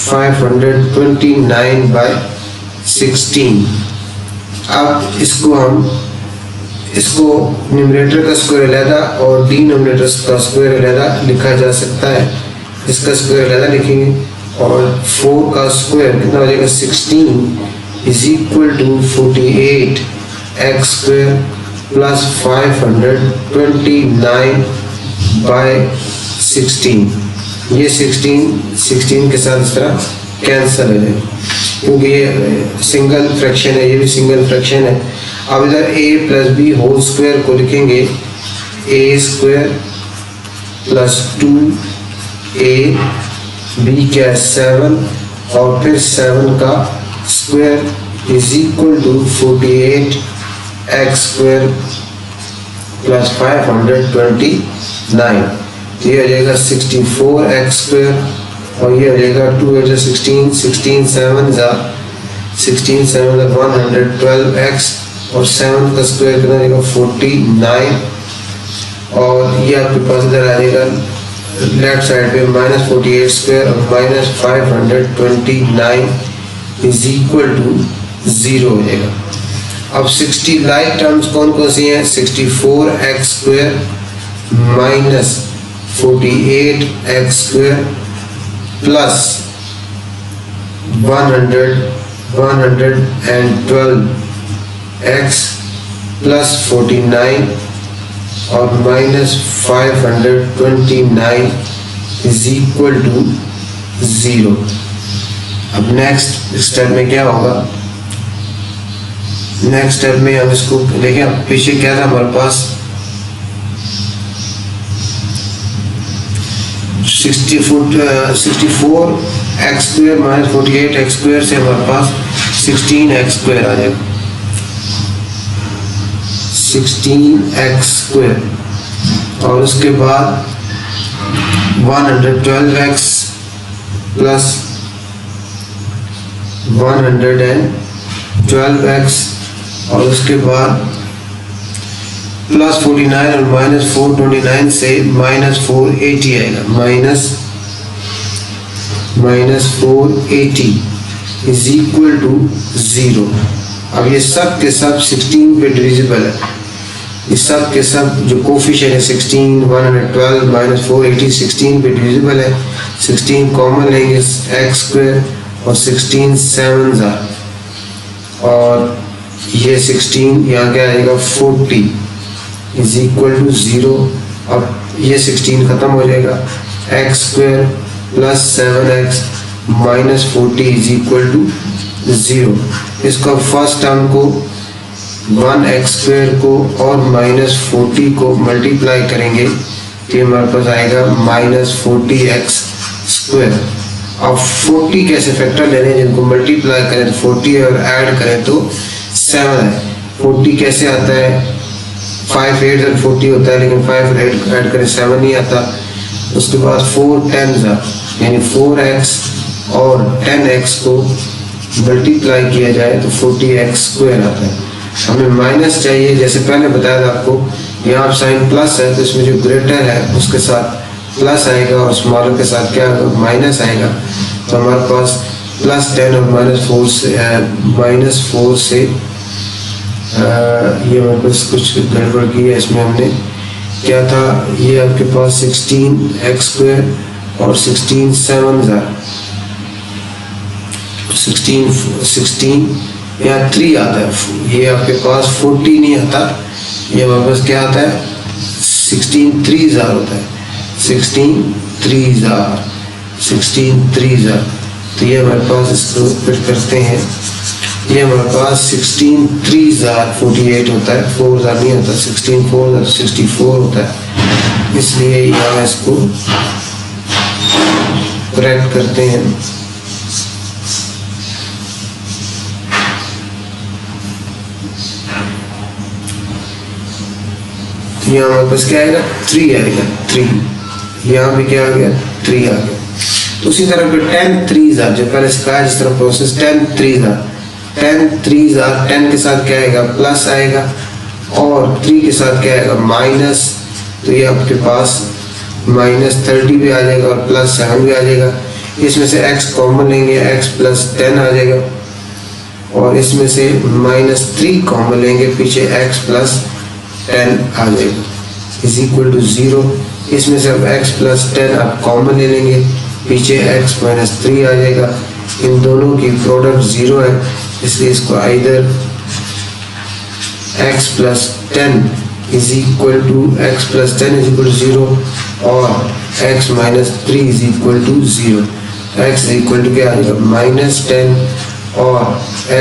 529 by 16। अब इसको न्यूमरेटर का स्क्वायर अलहदा और डिनोमिनेटर का स्क्वायर अलहदा लिखा जा सकता है। इसका स्क्वायर अलहदा लिखेंगे और 4 का स्क्वायर कितना हो जाएगा, 16 is equal to 48 x square plus 529 by 16। ये 16 के साथ इस तरह कैंसिल हो जाए, क्योंकि ये सिंगल फ्रैक्शन है, ये भी सिंगल फ्रैक्शन है। अब इधर a plus b whole square को लिखेंगे, a square plus 2a b क्या 7 और फिर 7 का square is equal to 48 x square plus 529। ये हो जाएगा 64 x स्क्वायर और ये हो जाएगा 2 8 16 16 7 16 7 112 x और 7 का स्क्वायर कितना जाएगा 49, और ये आपके पास इधर आ जाएगा लेफ्ट साइड पे -48 स्क्वायर और -529 इज इक्वल टू 0 हो जाएगा। अब 60 लाइक टर्म्स कौन कौन सी हैं, 64 x square minus 48 x square plus 112 x plus 49 और -529 इज इक्वल टू 0। अब नेक्स्ट स्टेप में क्या होगा, नेक्स्ट स्टेप में हम इसको देखें। अब पीछे क्या था हमारे पास 64 x square minus 48 x square से हमारे पास 16 एक्स स्क्वायर आ जाएगा, 16 एक्स स्क्वायर। और उसके बाद 112 एक्स प्लस 112 एक्स, और उसके बाद प्लस 49 और माइनस 429 से माइनस 480 आएगा, माइनस 480 इज इक्वल टू 0। अब ये सब के सब 16 पे डिविजिबल है, ये सब के सब जो कोफिशिएंट है 16, 112 माइनस 480 16 पे डिविजिबल है। 16 कॉमन लेंगे एक्स स्क्वायर और 16 7 और ये 16 यहाँ क्या आएगा 40 इज इक्वल टू 0। अब ये 16 खत्म हो जाएगा, x square plus 7x minus 40 is equal to 0। इसका फर्स्ट टर्म को 1x स्क्वायर को और माइनस 40 को मल्टीप्लाई करेंगे तो हमारे पास आएगा माइनस 40x स्क्वायर। अब 40 कैसे फैक्टर लेने हैं, जिनको मल्टीप्लाई करें तो 40 और ऐड करें तो 7 है। 40 कैसे आता है, 5 8 और 40 होता है, लेकिन 5 ऐड करें 7 नहीं आता। उसके बाद 4 10 यानी 4x और 10x को मल्टीप्लाई किया जाए तो 40x स्क्वायर आता है। हमें माइनस चाहिए, जैसे पहले बताया था आपको, यहाँ साइन प्लस है तो इसमें जो ग्रेटर है उसके साथ प्लस आएगा और स्मॉलर के साथ क्या होगा माइनस आएगा। तो हमारे पास प्लस 10 और माइनस 4 से ये हमारे पास कुछ गड़बड़ की है, इसमें हमने क्या था, ये आपके पास 16 एक्स स्क्वायर और 16 7 16 यहाँ 3 आता है, ये आपके पास 40 नहीं आता, ये हमारे पास क्या आता है 16 3 होता है, 16 3 तो ये हमारे पास इसको फिर करते हैं, ये हमारे पास 16 3 48 होता है, 4 नहीं होता, 16 4 64 होता है, इसलिए यहाँ इसको करेक्ट करते हैं। तो यहाँ हमारे पास क्या आएगा 3 आएगा, 3 यहाँ भी क्या आ गया 3 आ गया। तो उसी तरह पे 10 3 जो पहले सिखाया जिस तरह प्रोसेस 10 3 10 के साथ क्या आएगा प्लस आएगा और 3 के साथ क्या आएगा माइनस, तो ये आपके पास माइनस 30 भी आ जाएगा और प्लस 7 भी आ जाएगा। इसमें से x कॉमन लेंगे, x प्लस 10 आ जाएगा और इसमें से माइनस 3 कॉमन लेंगे, पीछे x प्लस 10 आ जाएगा इज इक्वल टू 0। इसमें से अब x प्लस 10 आप कॉमन ले लेंगे, पीछे x माइनस 3 आ जाएगा। इन दोनों की प्रोडक्ट 0 है, इसलिए इसको either x plus 10 is equal to x plus 10 is equal to 0 और x minus 3 is equal to 0। x is equal to क्या आ जाएगा माइनस 10 और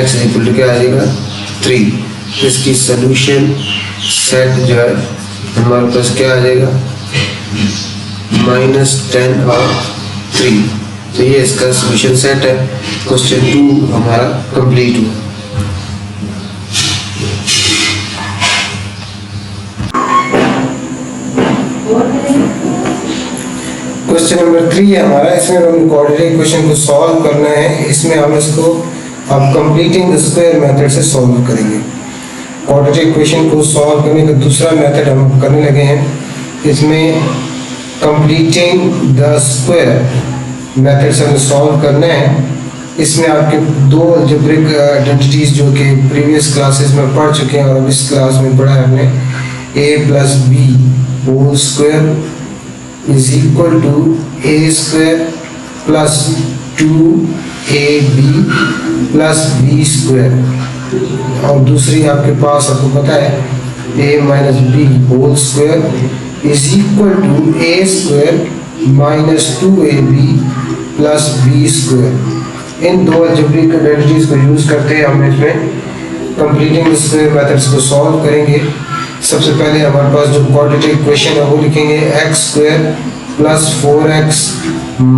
x इज इक्वल टू क्या आ जाएगा 3। इसकी सोल्यूशन सेट जो है हमारे पास क्या आ जाएगा माइनस 10 और 3। तो ये इसका सोल्यूशन सेट है। क्वेश्चन 2 हमारा कंप्लीट हुआ। क्वेश्चन नंबर 3 है हमारा, इसमें हम क्वाड्रेटिक इक्वेशन को सॉल्व करना है। इसमें हम इसको अब कंप्लीटिंग द स्क्वायर मेथड से सॉल्व करेंगे। क्वाड्रेटिक इक्वेशन को सॉल्व करने का दूसरा मेथड हम करने लगे हैं। इसमें कंप्लीटिंग द स्क्वायर मेथड से हमें सॉल्व करना है। इसमें आपके दो अलजेब्रिक आइडेंटिटीज जो कि प्रीवियस क्लासेस में पढ़ चुके हैं और अब इस क्लास में पढ़ा है हमने, a plus b whole square is equal to a square plus 2ab plus b square. और दूसरी आपके पास आपको पता है a minus B whole square is equal to a square minus 2ab plus b square. इन दो अलजेब्रिक आइडेंटिटीज को यूज करते हम इसमें कंप्लीटिंग स्क्वायर मेथड्स को सॉल्व करेंगे। सबसे पहले हमारे पास जो क्वाड्रेटिक इक्वेशन है वो लिखेंगे x square plus 4x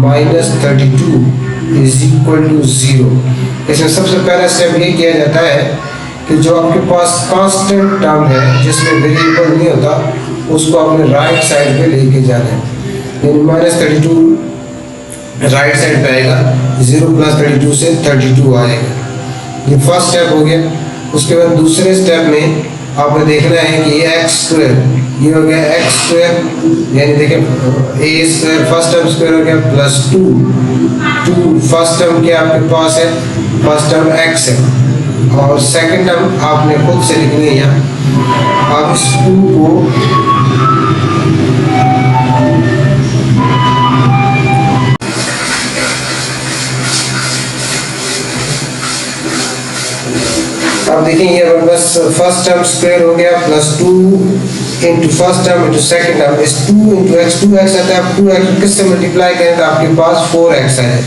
minus 32 is equal to 0। इसमें सबसे पहला स्टेप ये किया जाता है कि जो आपके पास कांस्टेंट टर्म है जिसमें वेरिएबल नहीं होता उसको आपने राइट साइड पे लेके जाना है, यानी माइनस 32 राइट साइड पे आएगा, 0 प्लस 32 से 32 आएगा। ये फर्स्ट स्टेप हो गया। उसके बाद दूसरे स्टेप में आपने देखना है कि ये एक्स स्क्वायर, ये हो गया एक्स स्क्वायर, यानी देखें ए स्क्वायर फर्स्ट टर्म स्क्वायर हो गया प्लस 2 फर्स्ट टर्म क्या आपके पास है, फर्स्ट टर्म एक्स है और सेकंड टर्म आपने खुद से लिखनी है यहाँ। आप इस 2 को अब देखें ये बस फर्स्ट टर्म स्क्वायर हो गया plus 2 into first term into second term, इस 2 इंटू एक्स, 2x आता है, 2x किससे मल्टीप्लाई करें तो आपके पास 4x है।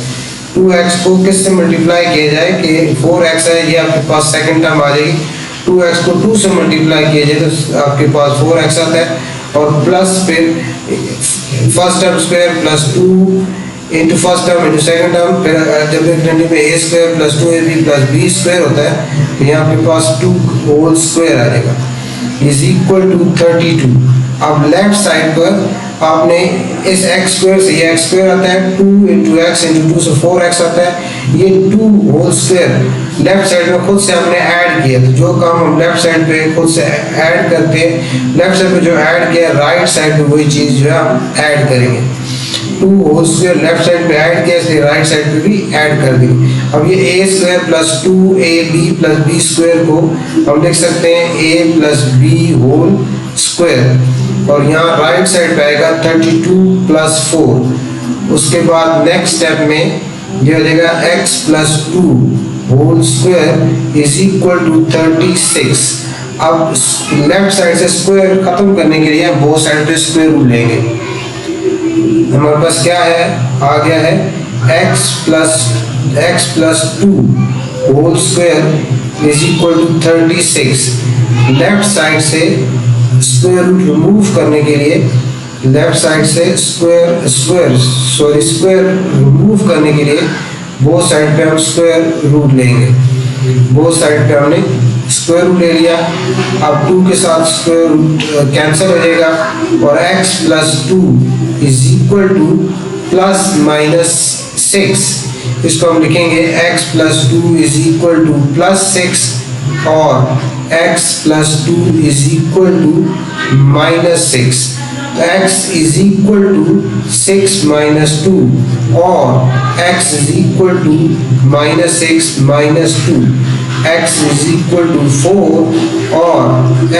2x को किससे मल्टीप्लाई किया जाए कि 4x है, ये आपके पास सेकंड टर्म आ जाएगी। 2x को 2 से मल्टीप्लाई किया जाए तो आपके पास 4x आता है और प्लस फिर first term square plus 2 into first term into second term, फिर जब में a square plus 2ab plus b square होता है तो यहाँ पे पास 2 होल स्क्वायर आ जाएगा इज इक्वल टू 32। अब लेफ्ट साइड पर आपने इस एक्स स्क्वायर से ये एक्स स्क्वायर आता है, 2 इंटू एक्स इंटू 2 से 4x आता है, ये 2 होल स्क्वायर लेफ्ट साइड में खुद से हमने ऐड किया। तो जो काम हम लेफ्ट साइड पे खुद से ऐड करते हैं, लेफ्ट साइड पे जो ऐड किया राइट साइड पे वही चीज़ जो है हम ऐड करेंगे। 2 होल स्क्वायर लेफ्ट साइड पे ऐड किया इसलिए राइट साइड पे भी ऐड कर देंगे। अब ये a square plus 2ab plus b square को हम लिख सकते हैं a plus b whole square और यहाँ राइट साइड पे आएगा 32 प्लस 4। उसके बाद नेक्स्ट स्टेप में ये हो जाएगा x plus 2 whole square is equal to 36। अब लेफ्ट साइड से स्क्वायर खत्म करने के लिए बोथ साइड पे स्क्वायर रूट लेंगे। हमारे पास क्या है, आ गया है x plus 2 whole square is equal to 36। Left side से स्क्वायर रूट रिमूव करने के लिए लेफ्ट साइड से स्क्वायर रिमूव करने के लिए बोथ साइड पे हम स्क्वायर रूट लेंगे। बोथ साइड पे हमने स्क्वायर रूट ले लिया। अब 2 के साथ स्क्वायर रूट कैंसिल हो जाएगा और x plus 2 is equal to plus minus 6। इसको हम लिखेंगे x plus 2 is equal to plus 6 और x plus 2 is equal to minus 6। x is equal to 6 minus 2 और x is equal to minus 6 minus 2, x is equal to 4 और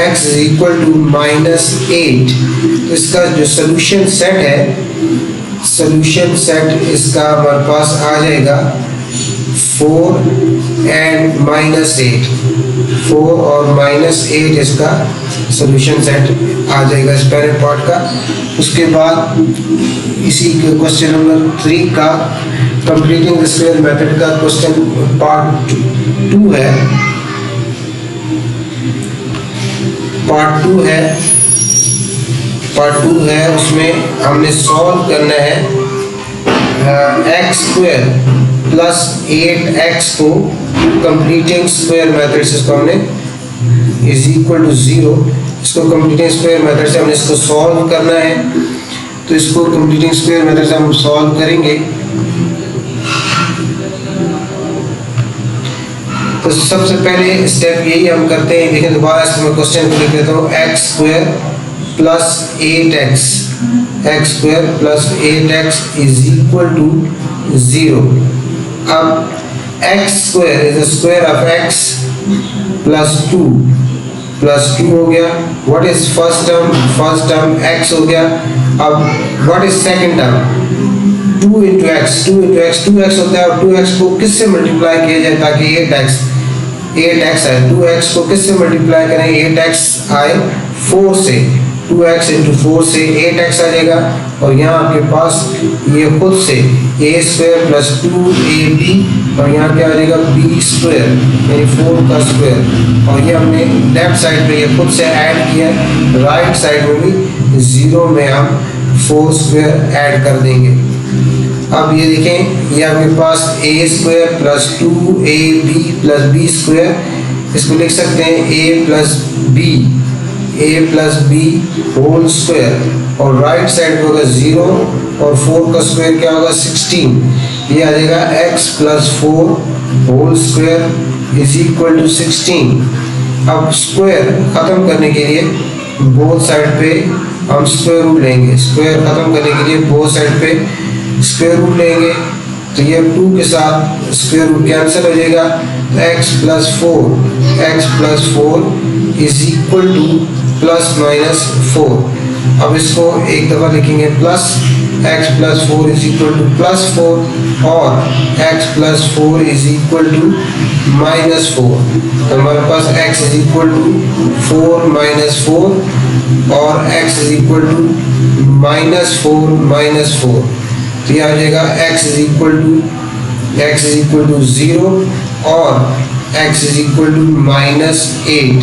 x is equal to minus 8। तो इसका जो solution set है, solution set इसका हमारे पास आ जाएगा 4 एंड माइनस 8, 4 और माइनस 8 इसका सोल्यूशन सेट आ जाएगा इस पहले पार्ट का। उसके बाद इसी क्वेश्चन नंबर 3 का कंप्लीटिंग द स्क्वायर मेथड का क्वेश्चन पार्ट 2 है, पार्ट 2 है उसमें हमने सॉल्व करना है एक्स स्क्वायर प्लस 8x को कंप्लीटिंग स्क्वायर मेथड से इसको हमने इज इक्वल टू 0, इसको कंप्लीटिंग स्क्वायर मेथड से हमने इसको सॉल्व करना है। तो इसको कंप्लीटिंग स्क्वायर मेथड से हम सॉल्व करेंगे। तो सबसे पहले स्टेप यही हम करते हैं, देखिए दोबारा इसको मैं क्वेश्चन को लिख देता हूँ, x square plus 8x, x square plus 8x is equal to 0। अब x square is the square of x plus 2 हो गया। What is first term x हो गया। अब what is second term 2 into x, 2x होता है और 2x को किससे मल्टीप्लाई किया जाए ताकि 8x आए। 2x को किससे मल्टीप्लाई करें, 8x आए 4 से, 2x इंटू 4 से 8x आ जाएगा, और यहाँ आपके पास ये खुद से a स्क्वायर प्लस 2ab, और यहाँ क्या आ जाएगा b स्क्वायर यानी 4 का स्क्वायर, और ये हमने लेफ्ट साइड पे ये खुद से ऐड किया, राइट साइड में भी 0 में हम 4 स्क्वायर ऐड कर देंगे। अब ये देखें, ये आपके पास a square plus 2ab plus b square, इसको लिख सकते हैं a plus b whole square, और राइट साइड पे होगा 0 और 4 का स्क्वायर क्या होगा 16, ये आ जाएगा x plus 4 whole square is equal to 16। अब स्क्वायर खत्म करने के लिए बोथ साइड पे हम स्क्वायर रूट लेंगे, स्क्वायर खत्म करने के लिए बोथ साइड पे स्क्वायर रूट लेंगे, तो ये 2 के साथ स्क्वायर रूट कैंसिल हो जाएगा, तो x plus 4 is equal to plus minus 4। अब इसको एक दफ़ा लिखेंगे plus x plus 4 is equal to plus 4 और x plus 4 is equal to minus 4, तो हमारे पास x is equal to 4 minus 4 और x is equal to minus 4, तो यह आ जाएगा x इज इक्वल टू 0 और x is equal to minus 8।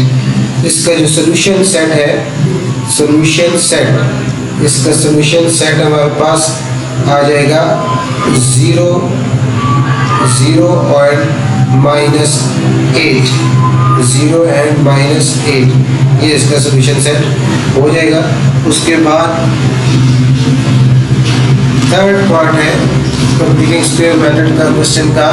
इसका जो सोल्यूशन सेट है, इसका सोल्यूशन सेट हमारे पास आ जाएगा 0 और माइनस 8, 0 एंड माइनस 8, ये इसका सोल्यूशन सेट हो जाएगा। उसके बाद थर्ड पार्ट है कंप्लीटिंग स्क्वायर मेथड का क्वेश्चन का।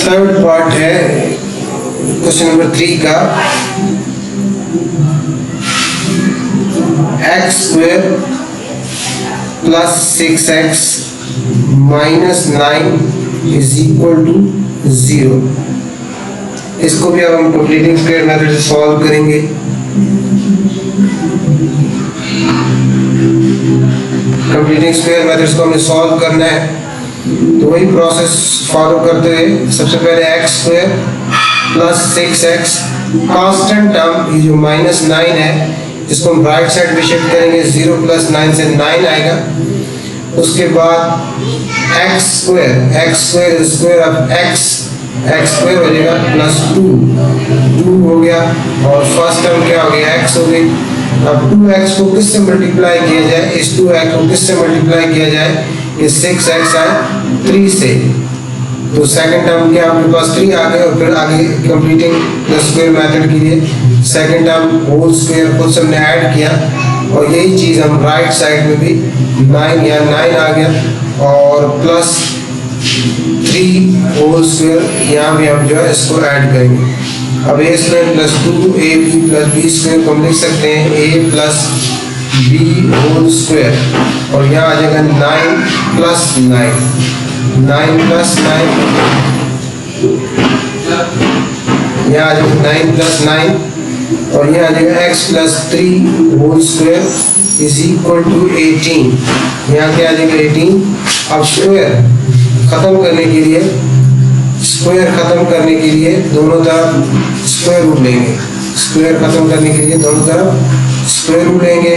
थर्ड पार्ट है क्वेश्चन नंबर 3 का, x square plus 6x minus 9 is equal to 0। इसको भी अब हम कंप्लीटिंग स्क्वायर मेथड से सॉल्व करेंगे। कंप्लीटिंग स्क्वायर मेथड्स को हमें सॉल्व करना है, तो वही प्रोसेस फॉलो करते हुए सबसे पहले x square plus 6x constant term, ये जो माइनस 9 है इसको हम राइट साइड पे शिफ्ट करेंगे, 0 प्लस 9 से 9 आएगा। उसके बाद x square square of x square हो जाएगा प्लस 2 हो गया, और फर्स्ट टर्म क्या हो गया x हो गई। अब 2x को किससे मल्टीप्लाई किया जाए, इस 2x को किससे मल्टीप्लाई किया जाए, इस 6x है 3 से, तो सेकंड टर्म क्या आपके पास 3 आ गए, और फिर आगे कंप्लीटिंग द स्क्वायर मेथड के लिए सेकंड टर्म होल स्क्वायर खुद से हमने ऐड किया, और यही चीज़ हम राइट साइड में भी 9 या 9 आ गया, और प्लस 3 होल स्क्वायर यहाँ भी हम जो है इसको ऐड करेंगे। अब a square plus 2ab plus b square को हम लिख सकते हैं a plus b whole square, और यहाँ आ जाएगा 9 प्लस 9 प्लस 9, यहाँ आ जाएगा 9 प्लस 9, और यहाँ आ जाएगा x plus 3 whole square is equal to 18, यहाँ क्या आ जाएगा 18। अब स्क्वायर खत्म करने के लिए दोनों तरफ स्क्वायर रूट लेंगे, स्क्वायर खत्म करने के लिए दोनों तरफ स्क्वायर रूट लेंगे,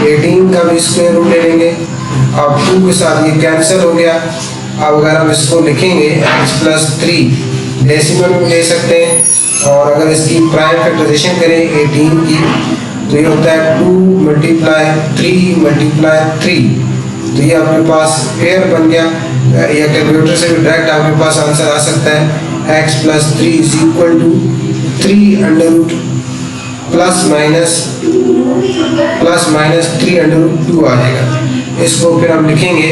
18 का भी स्क्वायर रूट ले लेंगे। अब 2 के साथ ये कैंसिल हो गया। अब अगर हम इसको लिखेंगे x प्लस 3 डेसिमल में ले सकते हैं, और अगर इसकी प्राइम फैक्टराइजेशन करें 18 की, तो ये होता है 2 मल्टीप्लाई 3, तो ये आपके पास पेयर बन गया, या कैलकुलेटर से भी डायरेक्ट आपके पास आंसर आ सकता है x plus 3 is equal to 3 under root plus minus 3 under root 2 आ जाएगा। इसको फिर हम लिखेंगे,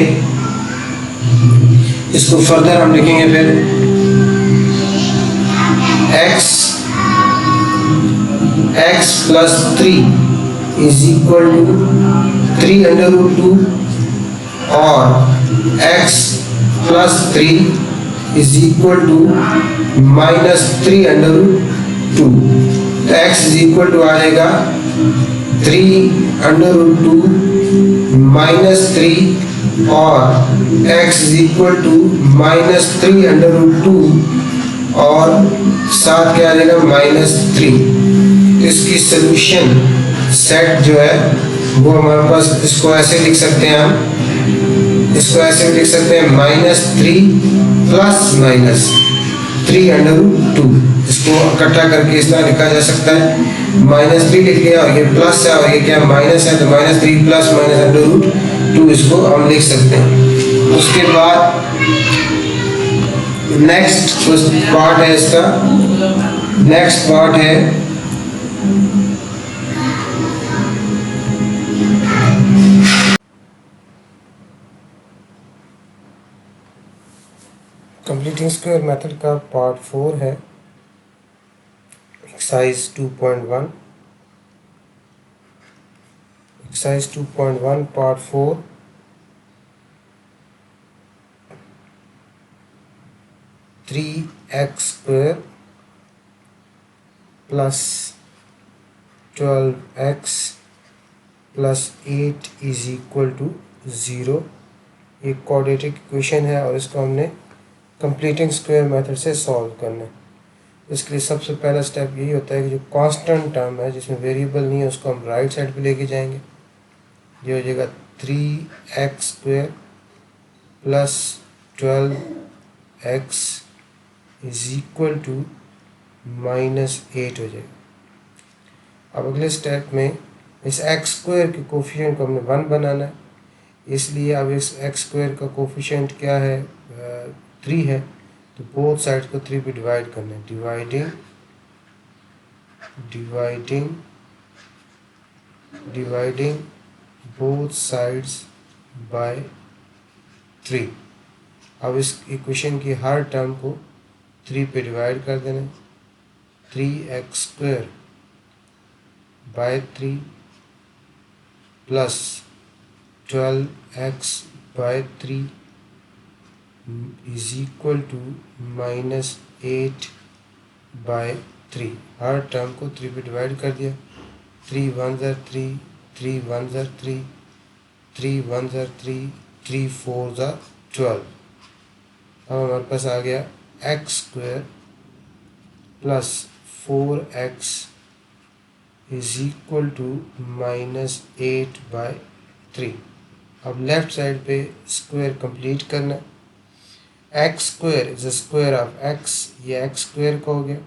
इसको फर्दर हम लिखेंगे फिर x plus 3 is equal to 3 under root 2 और x plus 3 is equal to minus 3 under root 2, तो x इज इक्वल टू आ जाएगा 3√2 -3 और x इज इक्वल टू -3√2 और साथ क्या आ जाएगा -3। इसकी सोल्यूशन सेट जो है वो हमारे पास, इसको ऐसे लिख सकते हैं हम, इसको ऐसे भी लिख सकते हैं -3 + -3√2। इसको इकट्ठा करके इस तरह लिखा जा सकता है, -3 लिख लिया और ये प्लस है और ये क्या माइनस है, तो -3 + -√2 इसको हम लिख सकते हैं। उसके बाद नेक्स्ट पार्ट है इसका, नेक्स्ट पार्ट है कंप्लीटिंग स्क्वायर मेथड का पार्ट 4 है, exercise 2.1। Exercise 2.1 part 4। Three x square plus 12x + 8 is equal to 0। ये क्वाड्रेटिक इक्वेशन है और इसको हमने कंप्लीटिंग स्क्वायर मेथड से सॉल्व करना है। इसके लिए सबसे पहला स्टेप यही होता है कि जो कांस्टेंट टर्म है जिसमें वेरिएबल नहीं है उसको हम राइट साइड पे लेके जाएंगे। ये हो जाएगा 3x² + 12x is equal to -8 हो जाएगा। अब अगले स्टेप में इस x² के कोफिशिएंट को हमने 1 बनाना है, इसलिए अब इस x² का कोफिशिएंट क्या है, 3 है, तो बोथ साइड को 3 पे डिवाइड करना है। Dividing both sides bye 3। अब इस इक्वेशन की हर टर्म को 3 पे डिवाइड कर देना। 3x² by 3 plus 12x by 3 is equal to -8 by 3। हर टर्म को 3 पे डिवाइड कर दिया। 3 1 ज़ा 3, 3 1 ज़ा 3, 3 1 ज़ा 3, 3 4 ज़ा 12। अब हमारे पास आ गया x² plus 4x is equal to -8 by 3। अब लेफ्ट साइड पे स्क्वायर कंप्लीट करना है। x² is square of x, ये x² का हो गया,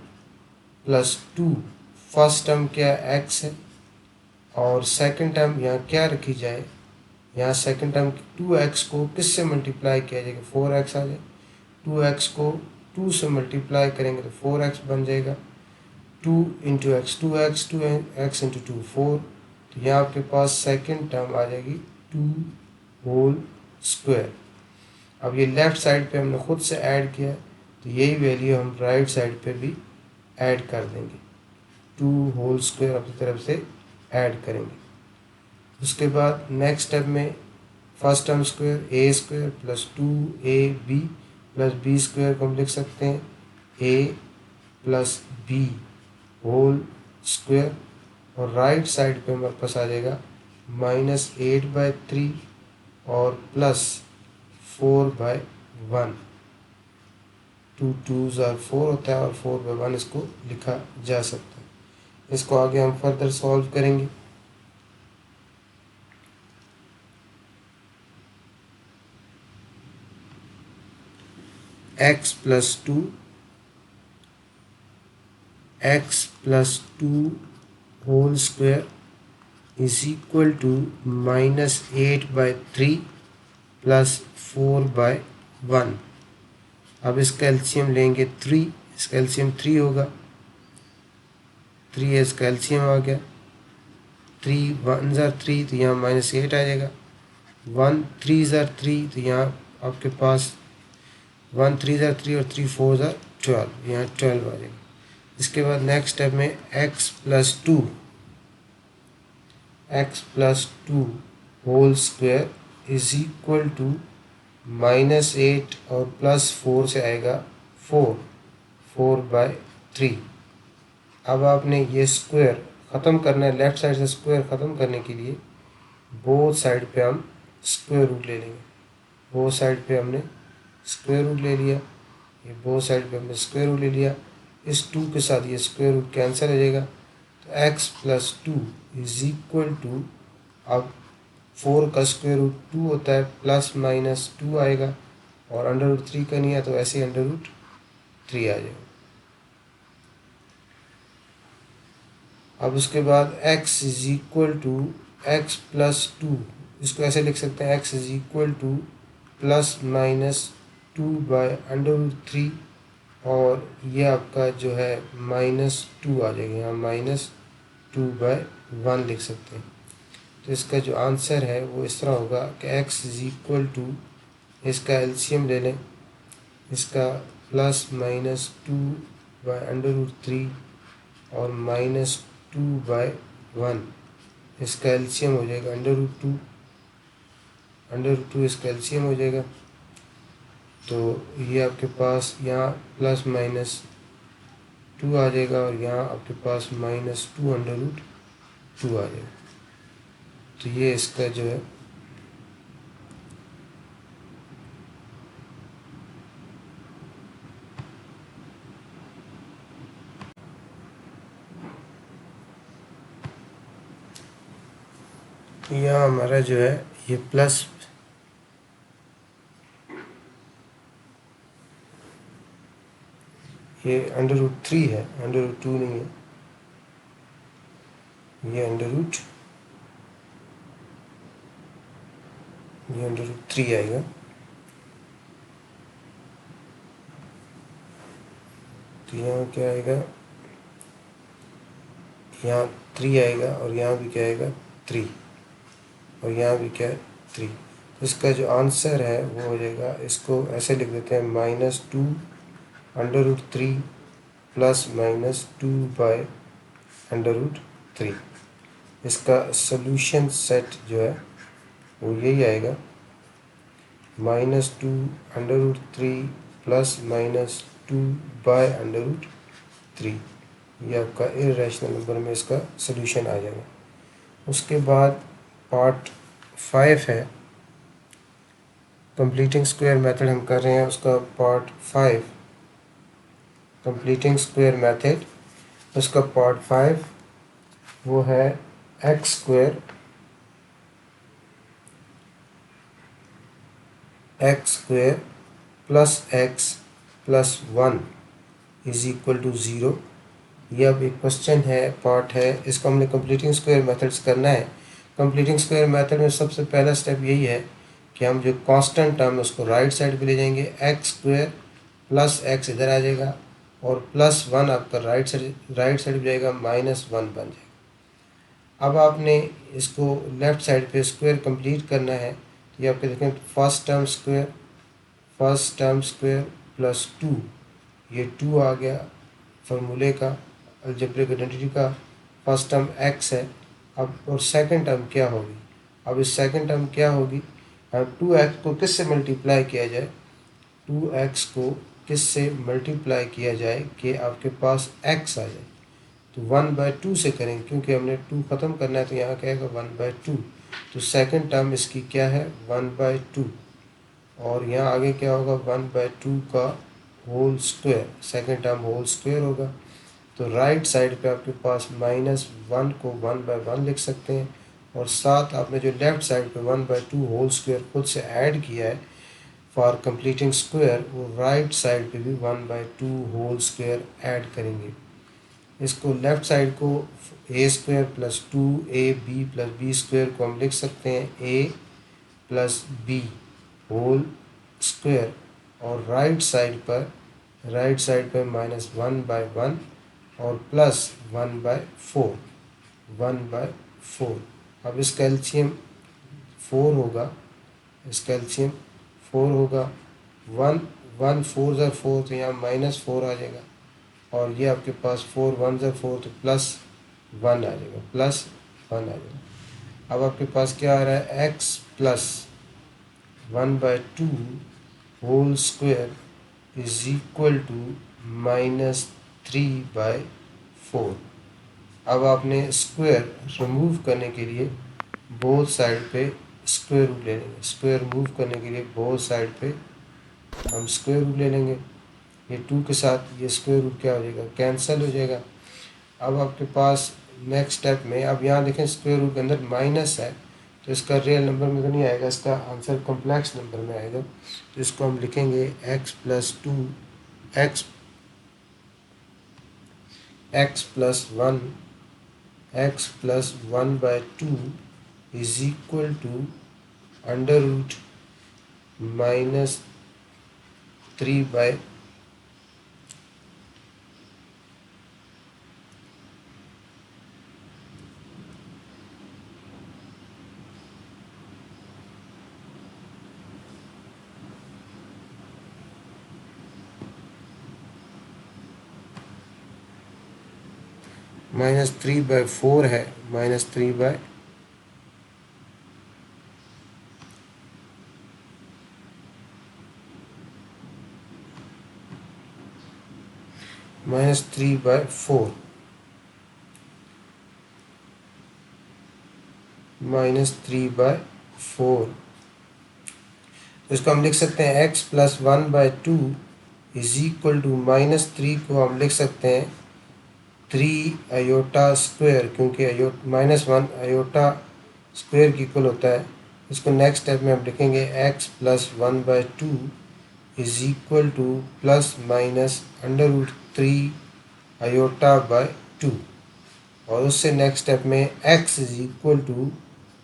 प्लस 2, फर्स्ट टर्म क्या है x है और सेकंड टर्म यहाँ क्या रखी जाए, यहाँ सेकंड टर्म 2x को किससे मल्टीप्लाई किया जाएगा, 4x आ जाए। 2x को 2 से मल्टीप्लाई करेंगे तो 4x बन जाएगा। 2 × x 2x, 2x × 2 4, तो यहाँ आपके पास सेकंड टर्म आ जाएगी 2² अब ये लेफ़्ट साइड पे हमने खुद से ऐड किया, तो यही वैल्यू हम राइट साइड पे भी ऐड कर देंगे। 2² अपनी तरफ से ऐड करेंगे। उसके बाद नेक्स्ट स्टेप में first term square a² plus 2ab plus b² को हम लिख सकते हैं a प्लस b होल² और राइट साइड पे हमारे पास आ जाएगा -8 बाय 3 और प्लस 4 बाय 1। 2 2s are 4 होता है और 4 बाय 1 इसको लिखा जा सकता है। इसको आगे हम फर्दर सॉल्व करेंगे। x plus 2 whole square is equal to -8 by 3 plus 4 by 1। अब इसका एलसीएम लेंगे 3, इसका एलसीएम 3 होगा। 3 इसका एलसीएम आ गया। 3 1 ज़ा 3, तो यहाँ -8 आ जाएगा। 1 3 ज़ा 3, तो यहाँ आपके पास 1 3 ज़ा 3 और 3 4 ज़ा 12, यहाँ 12 आ जाएगा। इसके बाद नेक्स्ट स्टेप में x plus 2 whole square is equal to -8 और प्लस 4 से आएगा 4 बाय 3। अब आपने ये स्क्वायर ख़त्म करना है, लेफ़्ट साइड से स्क्वायर ख़त्म करने के लिए बोथ साइड पे हम स्क्वायर रूट ले लेंगे। बोथ साइड पे हमने स्क्वायर रूट ले लिया, ये बोथ साइड पे हमने स्क्वायर रूट ले लिया। इस 2 के साथ ये स्क्वायर रूट कैंसिल हो जाएगा, तो x plus 2 is equal to, अब 4 का स्क्वायर रूट 2 होता है, प्लस माइनस 2 आएगा, और अंडर रूट 3 का नहीं है तो ऐसे ही अंडर रूट 3 आ जाएगा। अब उसके बाद x is equal to x plus 2, इसको ऐसे लिख सकते हैं, x is equal to plus minus 2 by under root 3, और ये आपका जो है माइनस 2 आ जाएगा, यहाँ माइनस 2/1 लिख सकते हैं। तो इसका जो आंसर है वो इस तरह होगा कि x इज इक्वल टू, इसका एलसीएम ले लें, इसका प्लस माइनस 2/√3 और माइनस 2/1, इसका एलसीएम हो जाएगा अंडर रूट टू इसका एलसीएम हो जाएगा। तो ये आपके पास यहाँ प्लस माइनस 2 आ जाएगा, और यहाँ आपके पास माइनस 2/√2 आ जाएगा। तो ये इसका जो है यहाँ हमारा जो है ये प्लस ये अंडर रूट 3 है, अंडर रूट 2 नहीं है, ये अंडर रूट 3 आएगा। तो यहाँ क्या आएगा, यहाँ 3 आएगा, और यहाँ भी क्या आएगा 3, और यहाँ भी क्या है 3। तो इसका जो आंसर है वो हो जाएगा, इसको ऐसे लिख देते हैं, -2/√3 प्लस -2/√3। इसका सोल्यूशन सेट जो है वो यही आएगा, -2/√3 प्लस -2/√3। ये आपका इरेशनल नंबर में इसका सोल्यूशन आ जाएगा। उसके बाद पार्ट 5 है, कंप्लीटिंग स्क्वायर मेथड हम कर रहे हैं, उसका पार्ट 5 कंप्लीटिंग स्क्वायर मेथड, उसका पार्ट 5 वो है x square plus x plus 1 is equal to 0। ये अब एक क्वेश्चन है, पार्ट है, इसको हमने कंप्लीटिंग स्क्वायर मेथड्स करना है। कंप्लीटिंग स्क्वायर मेथड में सबसे पहला स्टेप यही है कि हम जो कांस्टेंट टर्म है उसको राइट साइड पे ले जाएंगे, एक्स स्क्वायर प्लस एक्स इधर आ जाएगा, और प्लस 1 आपका राइट साइड पे जाएगा, -1 बन जाएगा। अब आपने इसको लेफ़्ट साइड पे स्क्वायर कंप्लीट करना है, तो ये आपके देखें, फर्स्ट टर्म स्क्वायर प्लस 2, ये 2 आ गया फार्मूले का, अलजेब्रिक आइडेंटिटी का। फर्स्ट टर्म x है, अब और सेकंड टर्म क्या होगी, अब इस सेकंड टर्म क्या होगी, 2x को किससे मल्टीप्लाई किया जाए, 2x को किससे मल्टीप्लाई किया जाए कि आपके पास x आ जाए, तो 1/2 से करेंगे, क्योंकि हमने 2 ख़त्म करना है, तो यहाँ क्या आएगा 1/2। तो सेकंड टर्म इसकी क्या है 1/2, और यहाँ आगे क्या होगा 1/2 का whole square, second term whole square होगा। तो राइट साइड पे आपके पास -1 को 1/1 लिख सकते हैं, और साथ आपने जो लेफ़्ट साइड पे 1/2 होल स्क्वायर खुद से ऐड किया है फॉर कंप्लीटिंग स्क्वायर, वो राइट साइड पे भी 1/2 होल स्क्वायर ऐड करेंगे। इसको लेफ़्ट साइड को a² plus 2ab plus b² को हम लिख सकते हैं a plus b whole square, और राइट साइड पर -1/1 और प्लस 1/4। अब इसका एलसीएम 4 होगा, 1 4 ज़ा 4, तो यहाँ -4 आ जाएगा, और ये आपके पास 4 1 ज़ा 4, तो +1 आ जाएगा। अब आपके पास क्या आ रहा है, x plus 1/2 whole square is equal to -3/4। अब आपने स्क्वायर रिमूव करने के लिए बोथ साइड पे स्क्वायर रूट ले लेंगे। स्क्वायर रिमूव करने के लिए बोथ साइड पे हम स्क्वायर रूट ले लेंगे। ये 2 के साथ ये स्क्वायर रूट क्या हो जाएगा, कैंसिल हो जाएगा। अब आपके पास नेक्स्ट स्टेप में, अब यहाँ देखें स्क्वायर रूट के अंदर माइनस है, तो इसका रियल नंबर में तो नहीं आएगा, इसका आंसर कॉम्प्लेक्स नंबर में आएगा। तो इसको हम लिखेंगे x plus 1/2 is equal to under root -3/, -3/4 है, -3/, -3/4 -3/4। तो इसको हम लिख सकते हैं x plus 1/2 is equal to -3 को हम लिख सकते हैं 3 आयोटा स्क्वायर, क्योंकि -1 आयोटा स्क्वायर की इक्वल होता है। इसको नेक्स्ट स्टेप में हम लिखेंगे x plus 1/2 is equal to plus minus under root 3 iota by 2, और उससे नेक्स्ट स्टेप में x is equal to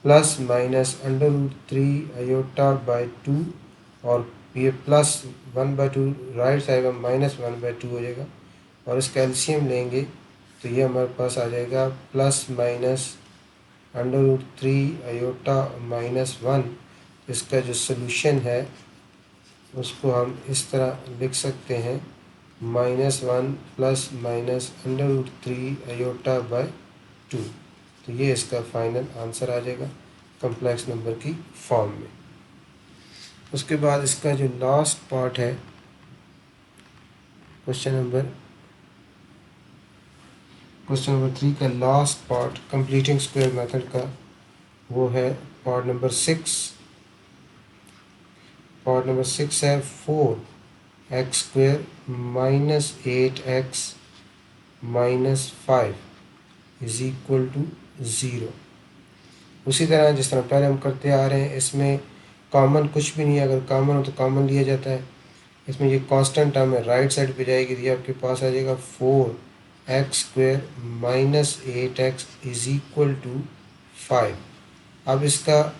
plus minus under root 3 iota by 2, और ये प्लस 1/2 राइट साइड में -1/2 हो जाएगा, और इसका एलसीएम लेंगे तो ये हमारे पास आ जाएगा plus minus under root 3 iota -1। इसका जो सोल्यूशन है उसको हम इस तरह लिख सकते हैं -1 plus minus under root 3 iota by 2। तो ये इसका फाइनल आंसर आ जाएगा कॉम्प्लेक्स नंबर की फॉर्म में। उसके बाद इसका जो लास्ट पार्ट है क्वेश्चन नंबर 3 का last part completing square method का, वो है पार्ट नंबर 6। पार्ट नंबर 6 है 4x² minus 8x minus 5 is equal to 0। उसी तरह जिस तरह पहले हम करते आ रहे हैं, इसमें कॉमन कुछ भी नहीं है, अगर कॉमन हो तो कॉमन लिया जाता है। इसमें ये कांस्टेंट टर्म है, राइट साइड पे जाएगी तो ये आपके पास आ जाएगा 4x² minus 8x is equal to 5। अब इसका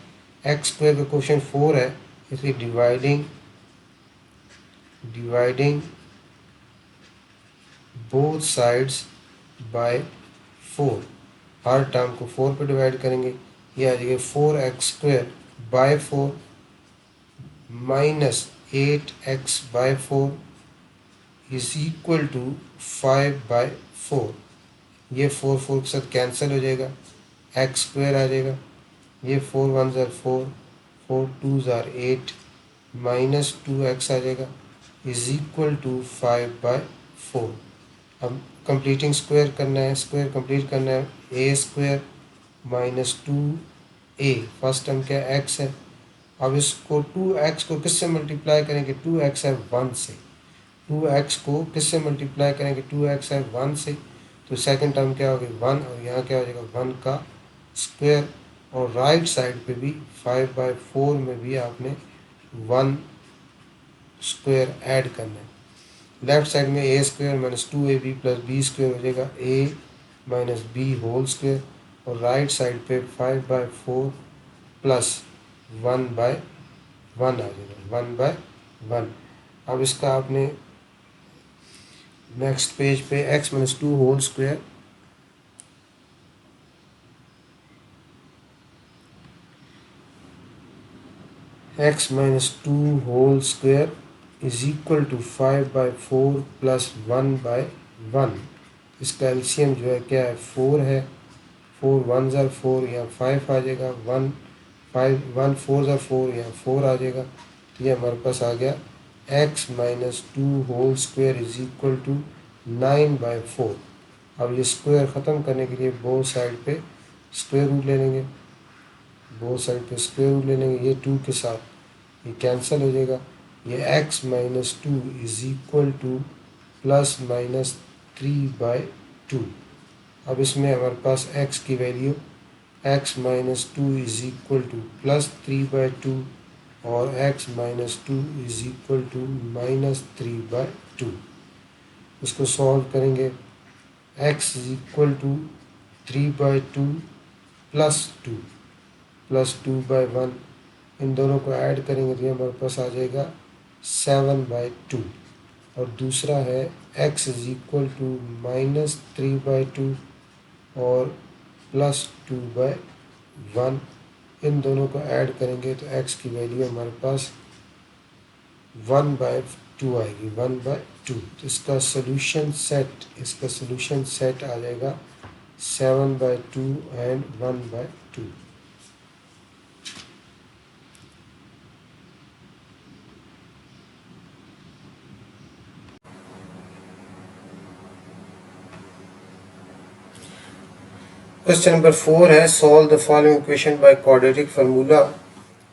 x² का कोफिशिएंट 4 है, इसलिए डिवाइडिंग बोथ साइड्स बाय 4, हर टर्म को 4 पे डिवाइड करेंगे। ये आ जाएगा 4x² by 4 minus 8x/4 is equal to 5/4। ये 4 के साथ कैंसिल हो जाएगा, x² आ जाएगा, ये 4 1s are 4, 4 2s are 8, minus 2x आ जाएगा इज इक्वल टू 5/4। अब कंप्लीटिंग स्क्वायर करना है, स्क्वायर कंप्लीट करना है, a² minus 2a, first term क्या x है। अब इसको 2x को किससे मल्टीप्लाई करेंगे, 2x है 1 से, 2x को किससे मल्टीप्लाई करेंगे, 2x है 1 से, तो सेकंड टर्म क्या होगी 1, और यहाँ क्या हो जाएगा 1 का स्क्वायर, और राइट साइड पे भी 5/4 में भी आपने 1 स्क्वायर ऐड करना है। लेफ्ट साइड में a² minus 2ab plus b² हो जाएगा a minus b whole square, और राइट साइड पे 5/4 प्लस 1/1 आ जाएगा, 1/1। अब इसका आपने नेक्स्ट पेज पे x minus 2 whole square x minus 2 whole square is equal to 5/4 plus 1/1। इसका एलसीएम जो है क्या है 4 है, 4 1s are 4, यहाँ 5 आ जाएगा, 1 4s are 4, यहाँ 4 आ जाएगा। तो ये हमारे पास आ गया x minus 2 whole square is equal to 9/4। अब ये स्क्वायर ख़त्म करने के लिए बोथ साइड पे स्क्वायर रूट ले लेंगे, बोथ साइड पे स्क्वायर रूट ले लेंगे। ये 2 के साथ ये कैंसिल हो जाएगा। ये x minus 2 is equal to plus minus 3/2। अब इसमें हमारे पास x की value x minus 2 is equal to plus 3/2 और x minus 2 is equal to minus 3/2। उसको सॉल्व करेंगे। x is equal to 3/2 plus 2/1, इन दोनों को ऐड करेंगे तो हमारे पास आ जाएगा 7/2। और दूसरा है x is equal to minus 3/2 और प्लस 2/1, इन दोनों को ऐड करेंगे तो x की वैल्यू हमारे पास 1/2 आएगी, 1/2। तो इसका सोल्यूशन सेट आ जाएगा 7/2 एंड 1/2। क्वेश्चन नंबर 4 है solve the following equation by quadratic formula.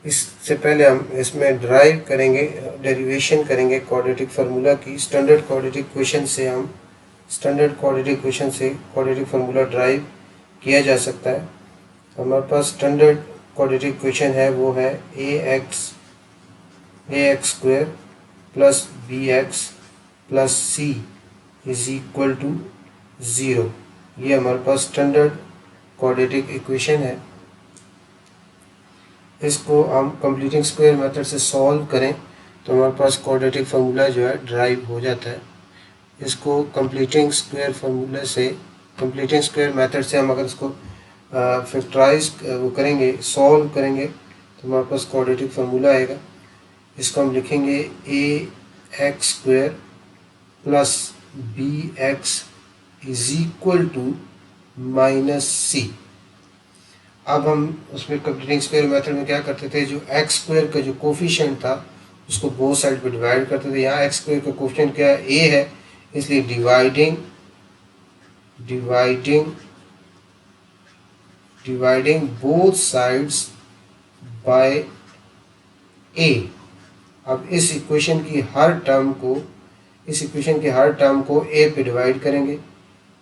इससे पहले हम इसमें ड्राइव करेंगे, डेरिवेशन करेंगे क्वाड्रेटिक फार्मूला की। स्टैंडर्ड क्वाड्रेटिक इक्वेशन से क्वाड्रेटिक फार्मूला ड्राइव किया जा सकता है। हमारे पास स्टैंडर्ड क्वाड्रेटिक इक्वेशन है, वो है ax square plus bx plus c is equal to 0। ये हमारे पास स्टैंडर्ड क्वाड्रेटिक इक्वेशन है। इसको हम कंप्लीटिंग स्क्वायर मेथड से सॉल्व करें तो हमारे पास क्वाड्रेटिक फार्मूला जो है ड्राइव हो जाता है। इसको कंप्लीटिंग स्क्वायर मेथड से हम अगर इसको फैक्टराइज वो करेंगे, सॉल्व करेंगे तो हमारे पास क्वाड्रेटिक फार्मूला आएगा। इसको हम लिखेंगे ax square plus bx is equal to minus c। अब हम उसमें कंप्लीटिंग स्क्वायर मेथड में क्या करते थे, जो x स्क्वायर का जो कोफिशिएंट था उसको बोथ साइड पे डिवाइड करते थे। यहाँ x स्क्वायर का कोफिशिएंट क्या है, a है, इसलिए dividing both sides by a। अब इस इक्वेशन की हर टर्म को a पे डिवाइड करेंगे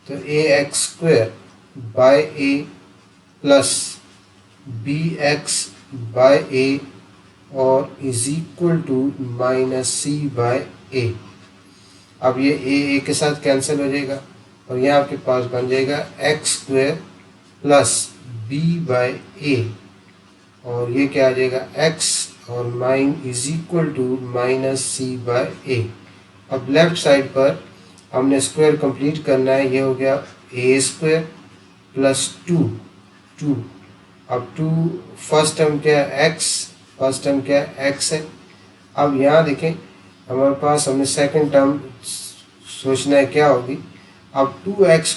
तो ax square by a plus bx by a और is equal to minus c by a। अब ये a के साथ कैंसिल हो जाएगा और यहाँ आपके पास बन जाएगा x square plus b by a और ये क्या आ जाएगा x और माइन is equal to minus c by a। अब लेफ्ट साइड पर हमने स्क्वायर कंप्लीट करना है, ये हो गया a स्क्वायर प्लस 2। अब 2 फर्स्ट टर्म क्या है x है। अब यहाँ देखें हमारे पास हमने सेकंड टर्म सोचना है क्या होगी। अब 2x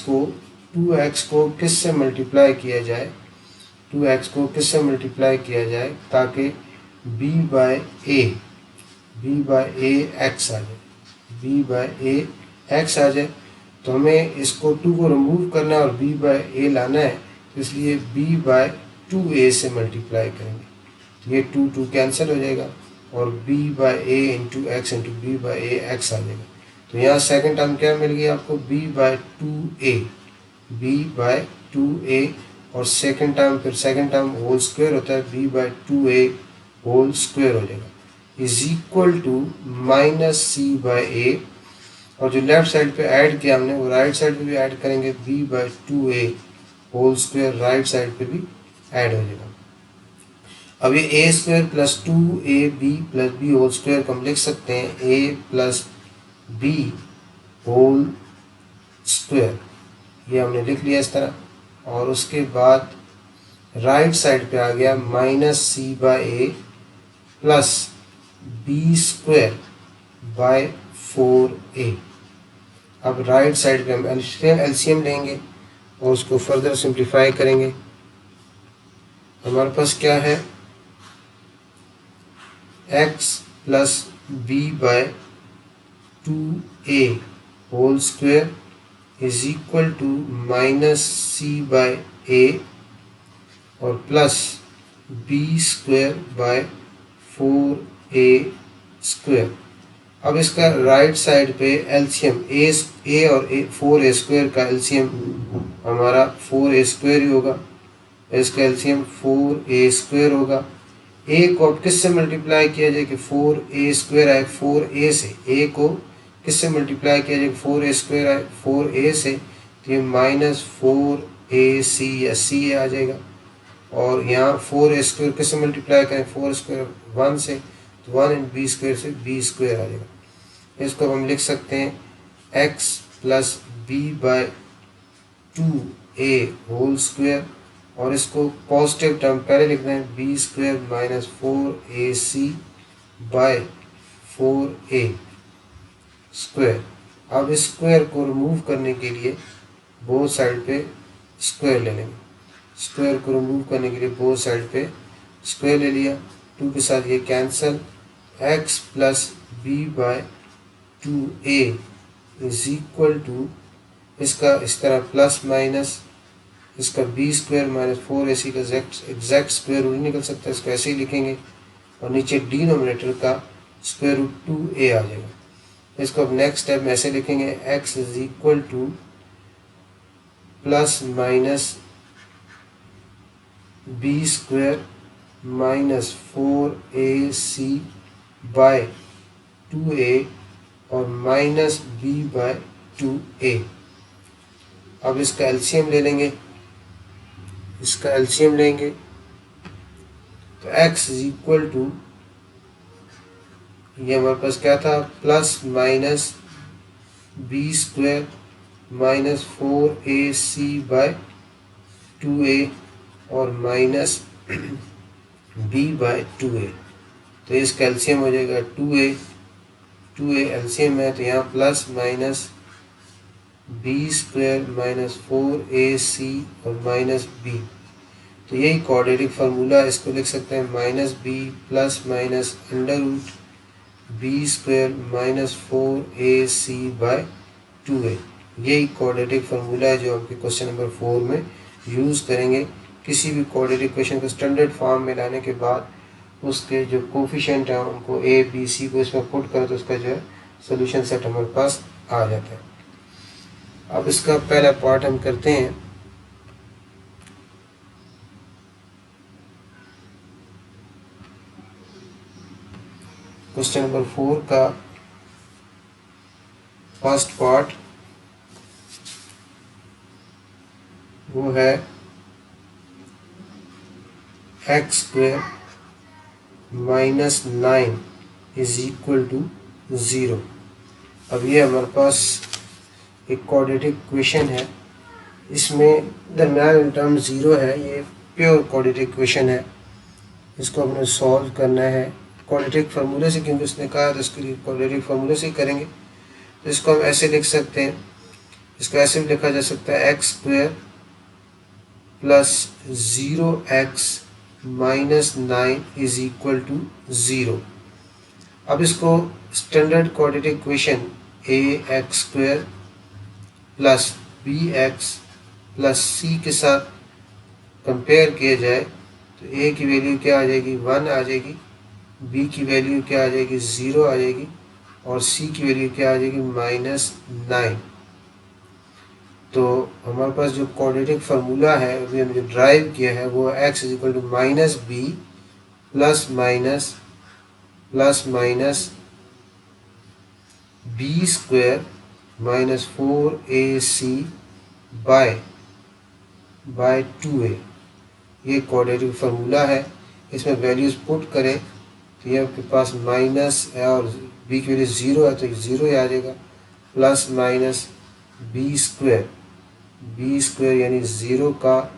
को किससे मल्टीप्लाई किया जाए, ताकि b बाय a x आ जाए। तो हमें इसको 2 को रिमूव करना है और b बाय a लाना है, तो इसलिए b बाय 2a से मल्टीप्लाई करेंगे तो ये 2 कैंसिल हो जाएगा और b by a into x into b by a x आ जाएगा। तो यहाँ सेकंड टर्म क्या मिल गई आपको, b बाय 2a और सेकंड टर्म होल स्क्वायर होता है, b by 2a whole square हो जाएगा is equal to minus c by a। और जो लेफ्ट साइड पे ऐड किया हमने वो राइट साइड पे भी ऐड करेंगे, b by 2a whole square right side पे भी ऐड हो जाएगा। अब ये a square plus 2ab plus b whole square को हम लिख सकते हैं a plus b whole square, ये हमने लिख लिया इस तरह। और उसके बाद राइट साइड पे आ गया minus c by a plus b square by 4a। अब राइट साइड पे हम एलसीएम लेंगे और उसको फर्दर सिंप्लीफाई करेंगे। हमारे पास क्या है, x plus b by 2a whole square is equal to minus c by a और plus b square by 4a square. अब इसका राइट साइड पे एलसीएम ए और 4a स्क्वायर का एलसीएम हमारा 4a स्क्वायर ही होगा, इसका एलसीएम 4a स्क्वायर होगा। ए को अब किससे मल्टीप्लाई किया जाए कि 4a स्क्वायर आए 4a से, ए को किससे मल्टीप्लाई किया जाए 4a स्क्वायर आए 4a से, तो ये माइनस 4ac या c आ जाएगा। और यहाँ 4a स्क्वायर किससे मल्टीप्लाई करें 4 स्क्वायर 1 से, तो 1 इन b स्क्वायर से b स्क्वायर आ जाएगा। इसको हम लिख सकते हैं x plus b by 2a whole square, और इसको पॉजिटिव टर्म पहले लिखना है b square minus 4ac by 4a square. अब इस स्क्वायर को रिमूव करने के लिए बोथ साइड पे स्क्वायर ले लेंगे, स्क्वायर को रिमूव करने के लिए बोथ साइड पे स्क्वायर ले लिया, 2 के साथ ये cancel, x plus b by 2a is equal to, इसका इस तरह प्लस माइनस, इसका बी स्क्वायर माइनस 4ac का एग्जैक्ट स्क्वायर रूट निकल सकता है, इसको ऐसे ही लिखेंगे, और नीचे डिनोमिनेटर का स्क्वायर रूट 2a आ जाएगा। इसको अब नेक्स्ट स्टेप में ऐसे लिखेंगे x is equal to plus minus b square minus 4ac by 2a और माइनस b बाय 2a। अब इसका एलसीएम ले लेंगे, इसका एलसीएम लेंगे तो x इज इक्वल टू, ये हमारे पास क्या था plus minus b square minus 4ac by 2a और माइनस b बाय 2a, तो इसका एलसीएम हो जाएगा 2a एलसीएम है, तो यहाँ plus minus b square minus 4ac और माइनस b, तो यही क्वाड्रेटिक फार्मूला, इसको लिख सकते हैं minus b plus minus under root b square minus 4ac by 2a। यही क्वाड्रेटिक फार्मूला है जो आपके क्वेश्चन नंबर 4 में यूज़ करेंगे। किसी भी क्वाड्रेटिक क्वेश्चन को स्टैंडर्ड फॉर्म में लाने के बाद उसके जो कोफिशिएंट हैं उनको a b c को इसमें पुट करें तो उसका जो है सोल्यूशन सेट हमारे पास आ जाता है। अब इसका पहला पार्ट हम करते हैं। क्वेश्चन नंबर 4 का फर्स्ट पार्ट वो है x square minus 9 is equal to 0। अब ये हमारे पास एक क्वाड्रेटिक इक्वेशन है, इसमें दरम्यान टर्म 0 है, ये प्योर क्वाड्रेटिक इक्वेशन है, इसको हमने सॉल्व करना है क्वाड्रेटिक फार्मूले से, क्योंकि उसने कहा तो इसके लिए क्वाड्रेटिक फार्मूले से ही करेंगे। तो इसको हम ऐसे लिख सकते हैं, इसको ऐसे भी लिखा जा सकता है x square plus 0x minus 9 is equal to 0। अब इसको standard quadratic equation a x square plus b x plus c के साथ कंपेयर किया जाए तो ए की वैल्यू क्या आ जाएगी 1 आ जाएगी, बी की वैल्यू क्या आ जाएगी 0 आ जाएगी, और सी की वैल्यू क्या आ जाएगी माइनस 9। तो हमारे पास जो क्वाड्रेटिक फार्मूला है अभी हमने जो ड्राइव किया है वो x is equal to minus b plus minus b square minus 4ac by 2a। ये क्वाड्रेटिक फार्मूला है, इसमें वैल्यूज पुट करें तो ये आपके पास माइनस है और b की वैल्यू 0 है तो 0 ही आ जाएगा, प्लस माइनस बी स्क्वायर यानी 0 का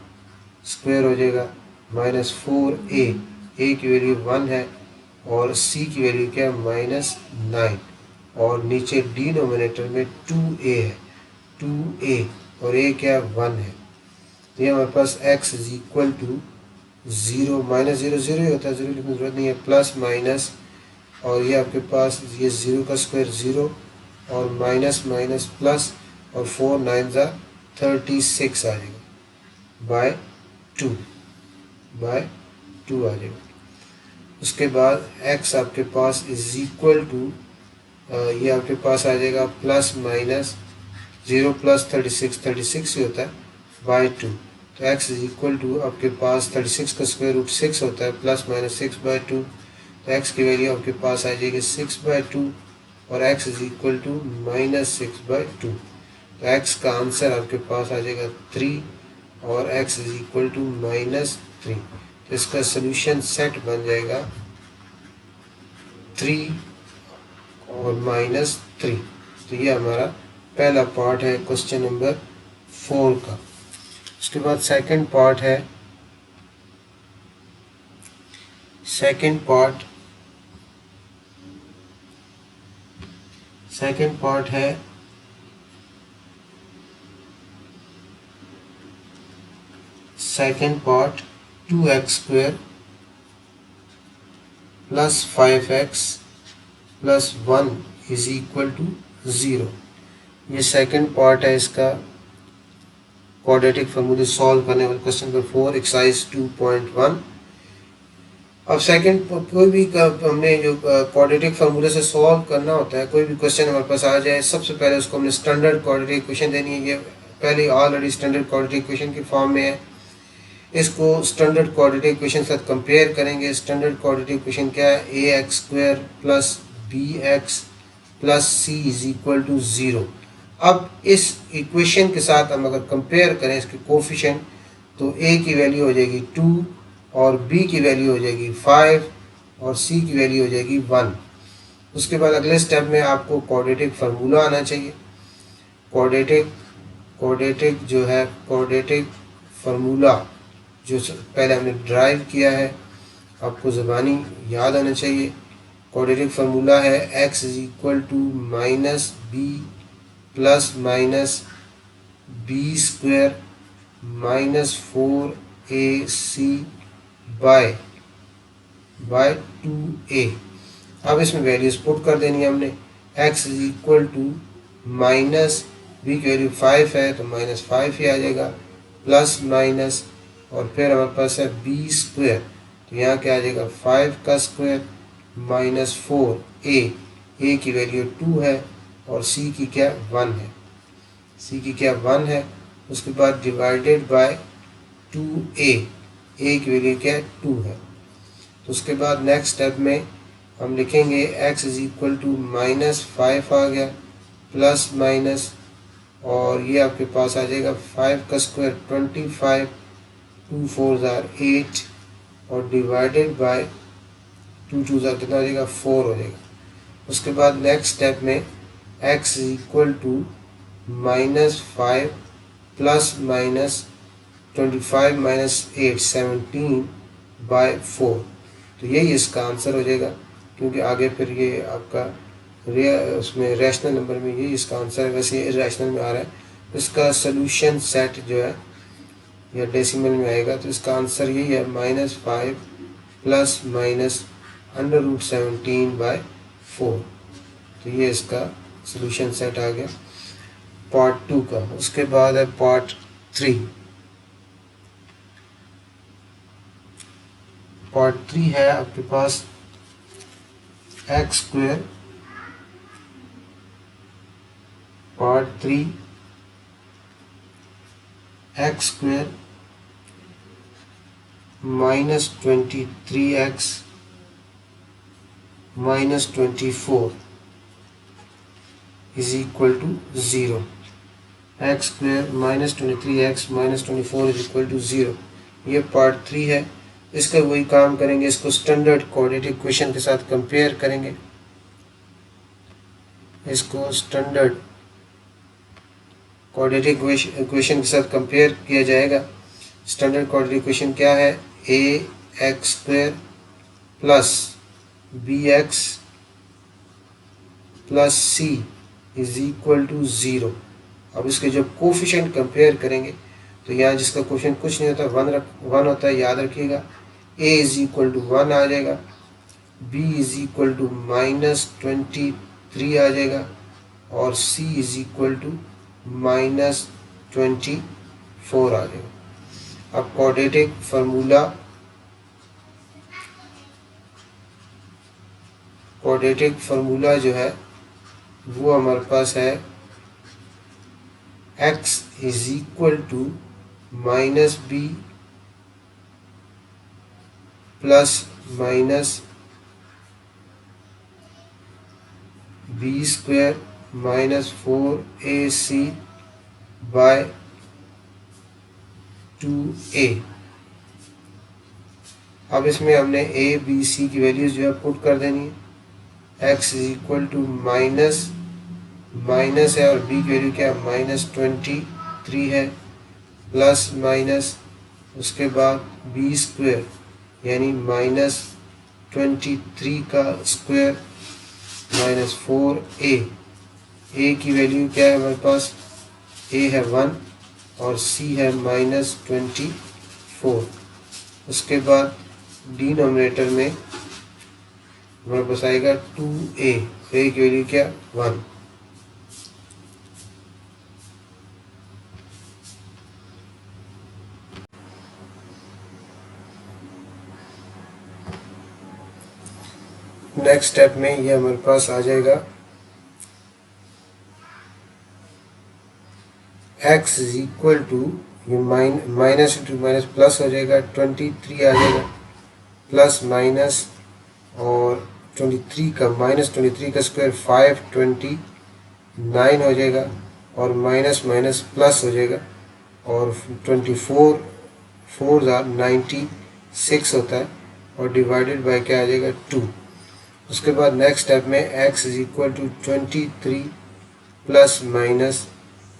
स्क्वायर हो जाएगा माइनस 4a, a की वैल्यू 1 है और c की वैल्यू क्या है माइनस 9, और नीचे डिनोमिनेटर में 2a है 2a और a क्या है 1 है। तो ये हमारे पास x is equal to 0 minus 0 0 ही होता है, 0 लिखने की जरूरत नहीं है, प्लस माइनस और ये आपके पास ये 0 का स्क्वायर 0 और माइनस माइनस प्लस और 4 9 36 आ जाएगा बाय 2 आ जाएगा। उसके बाद x आपके पास इज इक्वल टू ये आपके पास आ जाएगा प्लस माइनस 0 प्लस 36 ही होता है बाय 2। तो x इज इक्वल टू आपके पास 36 का स्क्वायर रूट 6 होता है प्लस माइनस 6 बाय 2। तो x की वैल्यू आपके पास आ जाएगी 6 बाय 2 और x is equal to minus 6 by 2। तो x का आंसर आपके पास आ जाएगा 3 और x is equal to minus 3। तो इसका सोल्यूशन सेट बन जाएगा 3 और माइनस 3। तो ये हमारा पहला पार्ट है क्वेश्चन नंबर 4 का। उसके बाद सेकंड पार्ट है सेकंड पार्ट है 2x square plus 5x plus 1 is equal to 0। ये सेकंड पार्ट है इसका क्वाड्रेटिक फॉर्मूले सॉल्व करने वाले क्वेश्चन नंबर 4 एक्सरसाइज 2.1। अब सेकंड कोई भी हमने जो क्वाड्रेटिक फार्मूले से सॉल्व करना होता है, कोई भी क्वेश्चन हमारे पास आ जाए, सबसे पहले उसको हमने स्टैंडर्ड क्वाड्रेटिक इक्वेशन देनी है। ये पहले ऑलरेडी स्टैंडर्ड क्वाड्रेटिक इक्वेशन की फॉर्म में है। इसको स्टैंडर्ड क्वाड्रेटिक इक्वेशन के साथ कंपेयर करेंगे। स्टैंडर्ड क्वाड्रेटिक इक्वेशन क्या है? ax square plus bx plus c is equal to 0। अब इस इक्वेशन के साथ हम अगर कंपेयर करें इसके कोफिशिएंट, तो a की वैल्यू हो जाएगी 2 और b की वैल्यू हो जाएगी 5 और c की वैल्यू हो जाएगी 1। उसके बाद अगले स्टेप में आपको क्वाड्रेटिक फार्मूला आना चाहिए। क्वाड्रेटिक जो है क्वाड्रेटिक फार्मूला जो पहले हमने ड्राइव किया है, आपको ज़बानी याद आना चाहिए। क्वाड्रेटिक फार्मूला है x is equal to minus b plus minus b square minus 4ac by 2a। अब इसमें वैल्यूज पुट कर देनी है हमने। x is equal to minus b की वैल्यू 5 है तो माइनस 5 ही आ जाएगा, प्लस माइनस और फिर हमारे पास है बी स्क्वायर, तो यहाँ क्या आ जाएगा 5 का स्क्वायर माइनस 4a। a की वैल्यू 2 है और c की क्या 1 है, c की क्या 1 है। उसके बाद डिवाइडेड बाय 2a, a की वैल्यू क्या 2 है। तो उसके बाद नेक्स्ट स्टेप में हम लिखेंगे x is equal to minus 5 आ गया प्लस माइनस और ये आपके पास आ जाएगा 5 का स्क्वायर 25, 2 4 8 और डिवाइडेड बाय 2 2 कितना हो जाएगा 4 हो जाएगा। उसके बाद नेक्स्ट स्टेप में x is equal to minus 5 plus minus 25 minus 8 17 by 4। तो यही इसका आंसर हो जाएगा, क्योंकि आगे फिर ये आपका उसमें रैशनल नंबर में यही इसका आंसर है। वैसे ये इरेशनल में आ रहा है, तो इसका सोल्यूशन सेट जो है या डेसिमल में आएगा, तो इसका आंसर यही है minus 5 plus minus under root 17 by 4। तो ये इसका सोल्यूशन सेट आ गया पार्ट 2 का। उसके बाद है पार्ट 3। पार्ट 3 है आपके पास x square, part 3 x square minus 23x minus 24 is equal to 0। X square minus 23x minus 24 is equal to 0। ये पार्ट 3 है। इसका वही काम करेंगे, इसको स्टैंडर्ड क्वाड्रेटिक इक्वेशन के साथ कंपेयर करेंगे। इसको स्टैंडर्ड क्वाड्रेटिक इक्वेशन के साथ कंपेयर किया जाएगा। स्टैंडर्ड क्वाड्रेटिक इक्वेशन क्या है? ax square plus bx plus c is equal to 0। अब इसके जब कोफिशिएंट कंपेयर करेंगे, तो यहाँ जिसका कोफिशिएंट कुछ नहीं होता 1 होता है, याद रखिएगा। a इज इक्वल टू 1 आ जाएगा, b is equal to minus 23 आ जाएगा और c इज इक्वल टू -24 आ जाएगा। अब क्वाड्रेटिक फार्मूला जो है वो हमारे पास है x is equal to -b plus minus b square -4ac by 2a। अब इसमें हमने a b c की वैल्यूज जो है पुट कर देनी है। x is equal to minus है और b की वैल्यू क्या है -23 है, प्लस माइनस उसके बाद b स्क्वायर यानी -23 का स्क्वायर -4a। a की वैल्यू क्या है हमारे पास, a है 1 और c है -24। उसके बाद डिनोमिनेटर में हमारे पास आएगा 2a, तो a की वैल्यू क्या 1। नेक्स्ट स्टेप में ये हमारे पास आ जाएगा x इज इक्वल टू ये माइनस इंटू माइनस प्लस हो जाएगा 23 आ जाएगा, प्लस माइनस और 23 का -23 का स्क्वायर 529 हो जाएगा और माइनस माइनस प्लस हो जाएगा और 24 4 96 होता है और डिवाइडेड बाय क्या आ जाएगा 2। उसके बाद नेक्स्ट स्टेप में x is equal to 23 plus minus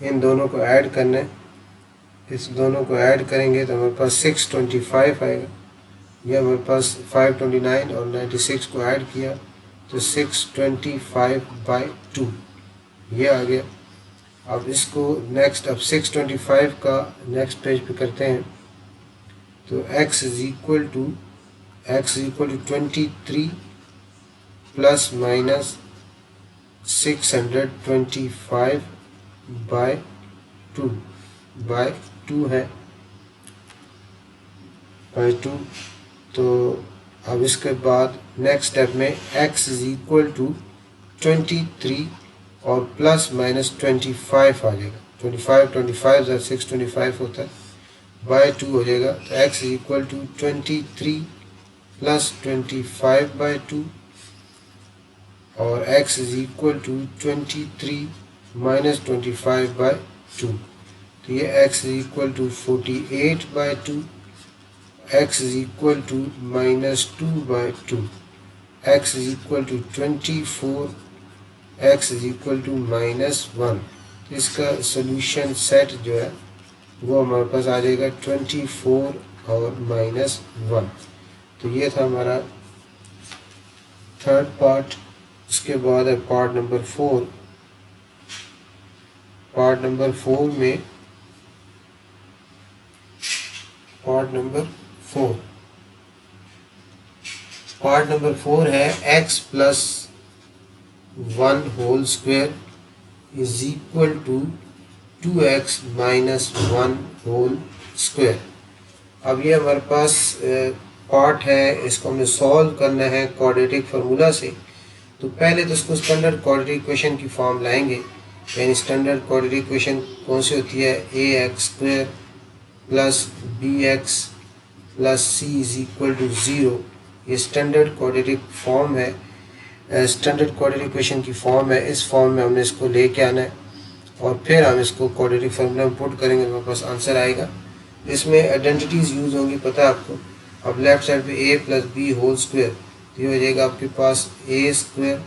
इन दोनों को ऐड करना है। इस दोनों को ऐड करेंगे तो हमारे पास 625 आएगा। यह हमारे पास 529 और 96 को ऐड किया तो 625/2 ये आ गया। अब इसको अब 625 का नेक्स्ट पेज पे करते हैं तो x is equal to 23 plus minus 625/2 है बाई 2। तो अब इसके बाद नेक्स्ट स्टेप में x इज इक्वल टू 23 और प्लस माइनस 25 आ जाएगा। 25 625 होता है बाई 2 हो जाएगा। तो x is equal to 23 plus 25/2 और x is equal to 23 minus 25/2। तो ये x is equal to 48/2, x is equal to -2/2, x is equal to 24, x is equal to -1। इसका सॉल्यूशन सेट जो है वो हमारे पास आ जाएगा 24 और -1। तो ये था हमारा थर्ड पार्ट। उसके बाद है पार्ट नंबर 4। पार्ट नंबर 4 है x plus 1 whole square is equal to 2x minus 1 whole square. अब ये हमारे पास पार्ट है, इसको हमें सॉल्व करना है क्वाड्रेटिक फार्मूला से। तो पहले तो इसको स्टैंडर्ड क्वाड्रेटिक इक्वेशन की फॉर्म लाएंगे। यानी स्टैंडर्ड क्वाड्रेटिक इक्वेशन कौन सी होती है, ax square plus bx plus c is equal to 0। ये स्टैंडर्ड क्वाड्रेटिक फॉर्म है, स्टैंडर्ड क्वाड्रेटिक इक्वेशन की फॉर्म है। इस फॉर्म में हमने इसको लेके आना है और फिर हम इसको क्वाड्रेटिक फार्मूला में पुट करेंगे, हमारे पास आंसर आएगा। इसमें आइडेंटिटीज़ यूज़ होंगी, पता है आपको। अब लेफ्ट साइड पे a plus b whole square, तो ये हो जाएगा आपके पास a स्क्वायर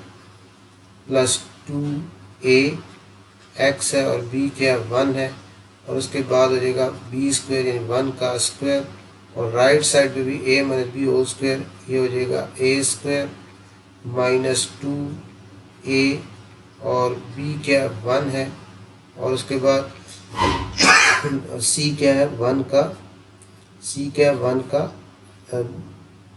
प्लस 2ax है और b क्या 1 है और उसके बाद हो जाएगा b स्क्वायर यानी 1 का स्क्वायर और राइट साइड पे भी a minus B whole square, ये हो जाएगा a स्क्वायर माइनस 2a और b क्या 1 है और उसके बाद c क्या है 1 का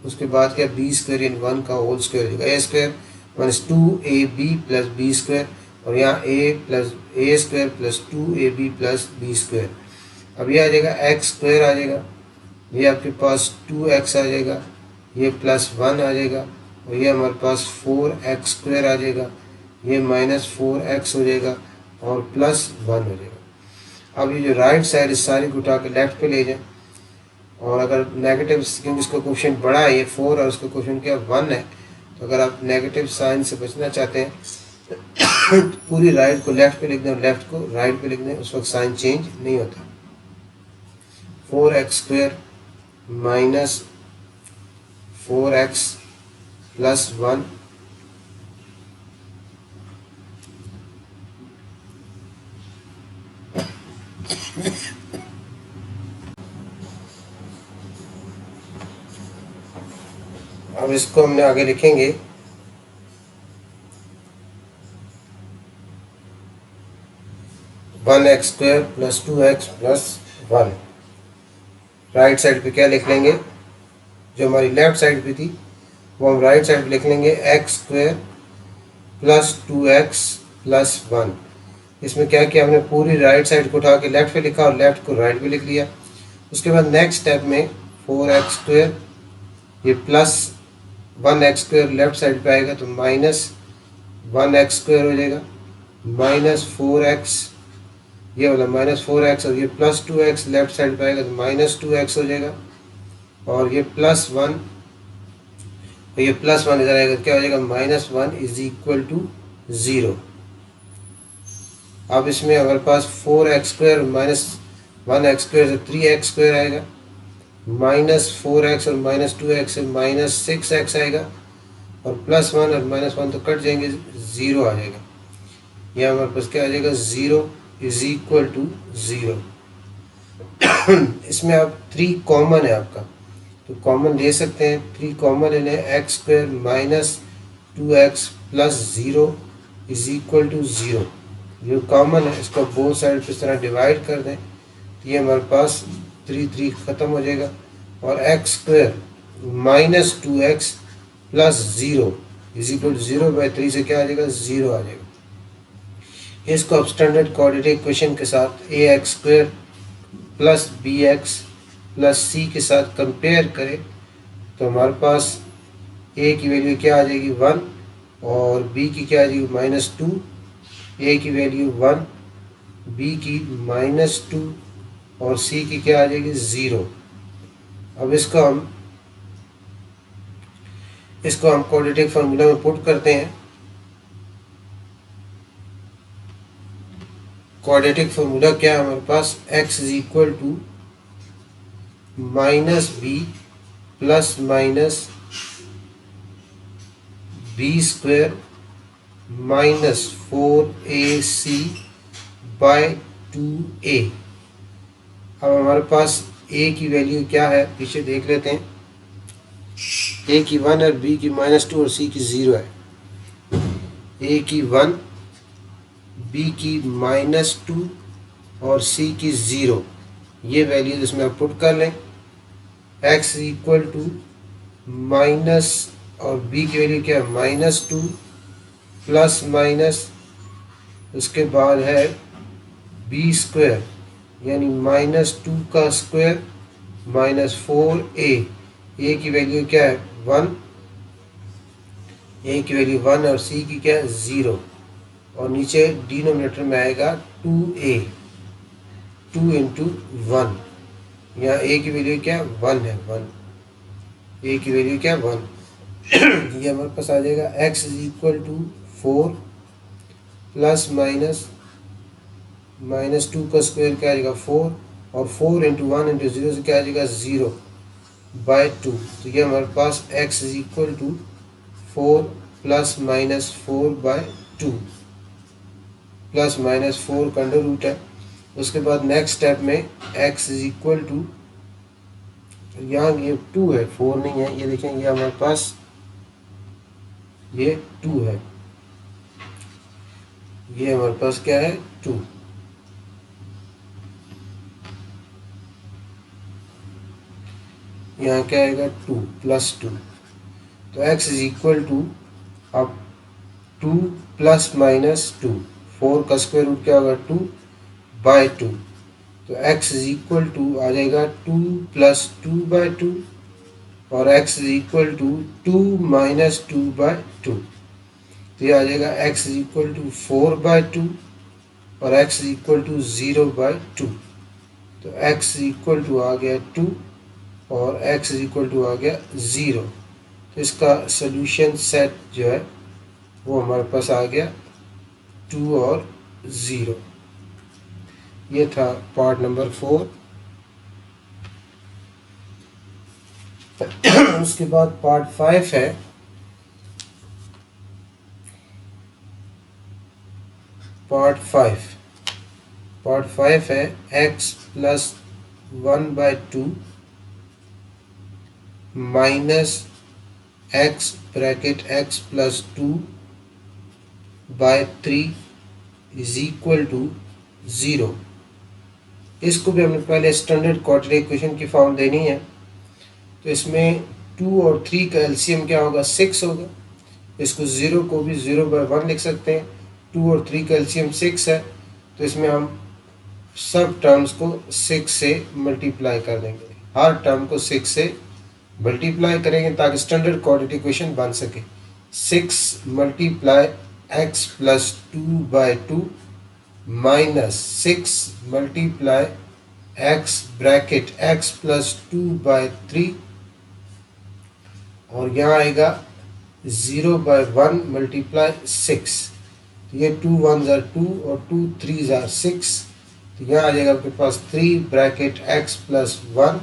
उसके बाद क्या b स्क्वायर यानी 1 का होल स्क्वायर हो जाएगा। a square minus 2ab plus b square और यहाँ a square plus 2ab plus b square. अब ये आ जाएगा एक्स स्क्वायर आ जाएगा, ये आपके पास 2x आ जाएगा, ये प्लस 1 आ जाएगा, और ये हमारे पास 4x स्क्वायर आ जाएगा, ये माइनस 4x हो जाएगा और प्लस 1 हो जाएगा। अब ये जो राइट साइड इस सारी को उठा के लेफ्ट पे ले जाएं, और अगर नेगेटिव, क्योंकि इसका कोफिशिएंट बड़ा है, ये 4 और उसका कोफिशिएंट क्या 1 है, तो अगर आप नेगेटिव साइन से बचना चाहते हैं तो पूरी राइट को लेफ्ट पे लिख दें, लेफ्ट को राइट पे लिख दें, उस वक्त साइन चेंज नहीं होता। 4x square minus 4x plus 1 अब इसको हमने आगे लिखेंगे 1x square plus 2x plus 1। Right side पे क्या लिख लेंगे, जो हमारी लेफ्ट साइड पे थी वो हम राइट साइड पे लिख लेंगे x square plus 2x plus 1। इसमें क्या किया हमने, पूरी राइट साइड को उठा के लेफ्ट पे लिखा और लेफ्ट को राइट पे लिख लिया। उसके बाद नेक्स्ट स्टेप में 4x स्क्वायर, ये plus 1x square left side पे आएगा तो माइनस 1x स्क्वायर हो जाएगा, माइनस 4x, ये वाला माइनस 4x, और ये प्लस 2x लेफ्ट साइड पे आएगा तो माइनस 2x हो जाएगा, और ये प्लस 1, तो ये प्लस 1 इधर आएगा, क्या हो जाएगा, माइनस 1 इज इक्वल टू 0। अब इसमें हमारे पास 4x square minus 1x square से 3x स्क्वायर आएगा, माइनस 4x और माइनस 2x से माइनस 6x आएगा, और प्लस 1 और माइनस 1 तो कट जाएंगे, 0 आ जाएगा। यह हमारे पास क्या आ जाएगा, 0 इज इक्वल टू 0। इसमें अब 3 कॉमन है आपका, तो कॉमन ले सकते हैं, 3 कॉमन लेने, x square minus 2x plus 0 is equal to 0। जो कॉमन है इसको बोथ साइड पे इस तरह डिवाइड कर दें, तो ये हमारे पास 3 ख़त्म हो जाएगा, और x square minus 2x plus 0 is equal to 0/3 से क्या आ जाएगा, 0 आ जाएगा। इसको अब स्टैंडर्ड कोऑर्डिनेट इक्वेशन के साथ ax square plus bx plus c के साथ कंपेयर करें तो हमारे पास a की वैल्यू क्या आ जाएगी, 1, और b की क्या आ जाएगी, -2, a की वैल्यू 1, b की -2 और c की क्या आ जाएगी, 0। अब इसको हम क्वाड्रेटिक फार्मूला में पुट करते हैं। क्वाड्रेटिक फार्मूला क्या है हमारे पास, x is equal to minus b plus minus b square minus 4ac by 2a। अब हमारे पास a की वैल्यू क्या है, पीछे देख लेते हैं, a की 1 और b की -2 और c की 0 है। a की 1, b की -2 और c की 0, ये वैल्यू इसमें आप पुट कर लें। x इक्वल टू माइनस, और b की वैल्यू क्या है, -2 प्लस माइनस, उसके बाद है b स्क्वायर यानी -2 का स्क्वायर माइनस 4a। a की वैल्यू क्या है, 1, a की वैल्यू 1 और c की क्या है, 0, और नीचे डिनोमिनेटर में आएगा 2a, 2 इंटू 1। यहाँ a की वैल्यू क्या, 1 है, 1, a की वैल्यू क्या, 1। ये हमारे पास आ जाएगा x is equal to 4 plus minus -2 का स्क्वायर क्या आ जाएगा, 4, और 4 इंटू 1 इंटू 0 से क्या आ जाएगा, 0/2। तो ये हमारे पास x is equal to 4 plus minus 4/2, plus minus 4 का अंडर रूट है। उसके बाद नेक्स्ट स्टेप में x इज इक्वल टू, यहाँ ये 2 है, 4 नहीं है, ये देखेंगे हमारे पास ये 2 है, ये हमारे पास क्या है, 2। यहाँ क्या आएगा, 2 प्लस 2, तो x इज इक्वल टू अब 2 प्लस माइनस 2, 4 का स्क्वायर रूट क्या होगा 2/2। तो x इज इक्वल टू आ जाएगा 2 प्लस 2/2 और x is equal to 2 minus 2/2। तो ये आ जाएगा x इज इक्वल टू 4/2 और x इज इक्वल टू 0/2। तो x इज इक्वल टू आ गया 2 और x इज इक्वल टू आ गया 0। तो इसका सोल्यूशन सेट जो है वो हमारे पास आ गया 2 और 0। ये था पार्ट नंबर 4। उसके बाद पार्ट 5 है। पार्ट 5 है x plus 1/2 minus x bracket x plus 2/3 is equal to 0। इसको भी हमने पहले स्टैंडर्ड क्वाड्रेटिक इक्वेशन की फॉर्म देनी है। तो इसमें 2 और 3 का एलसीएम क्या होगा 6 होगा। इसको 0 को भी 0/1 लिख सकते हैं। 2 और 3 का एलसीएम 6 है, तो इसमें हम सब टर्म्स को 6 से मल्टीप्लाई कर देंगे। हर टर्म को 6 से मल्टीप्लाई करेंगे ताकि स्टैंडर्ड क्वाड्रेटिक इक्वेशन बन सके। 6 multiply x plus 2/2 minus 6 multiply x bracket x plus 2/3 और यहाँ आएगा 0/1 मल्टीप्लाई 6। तो ये 2 1s are 2 और 2 3s are 6। तो यहाँ आ जाएगा आपके पास 3 ब्रैकेट x प्लस 1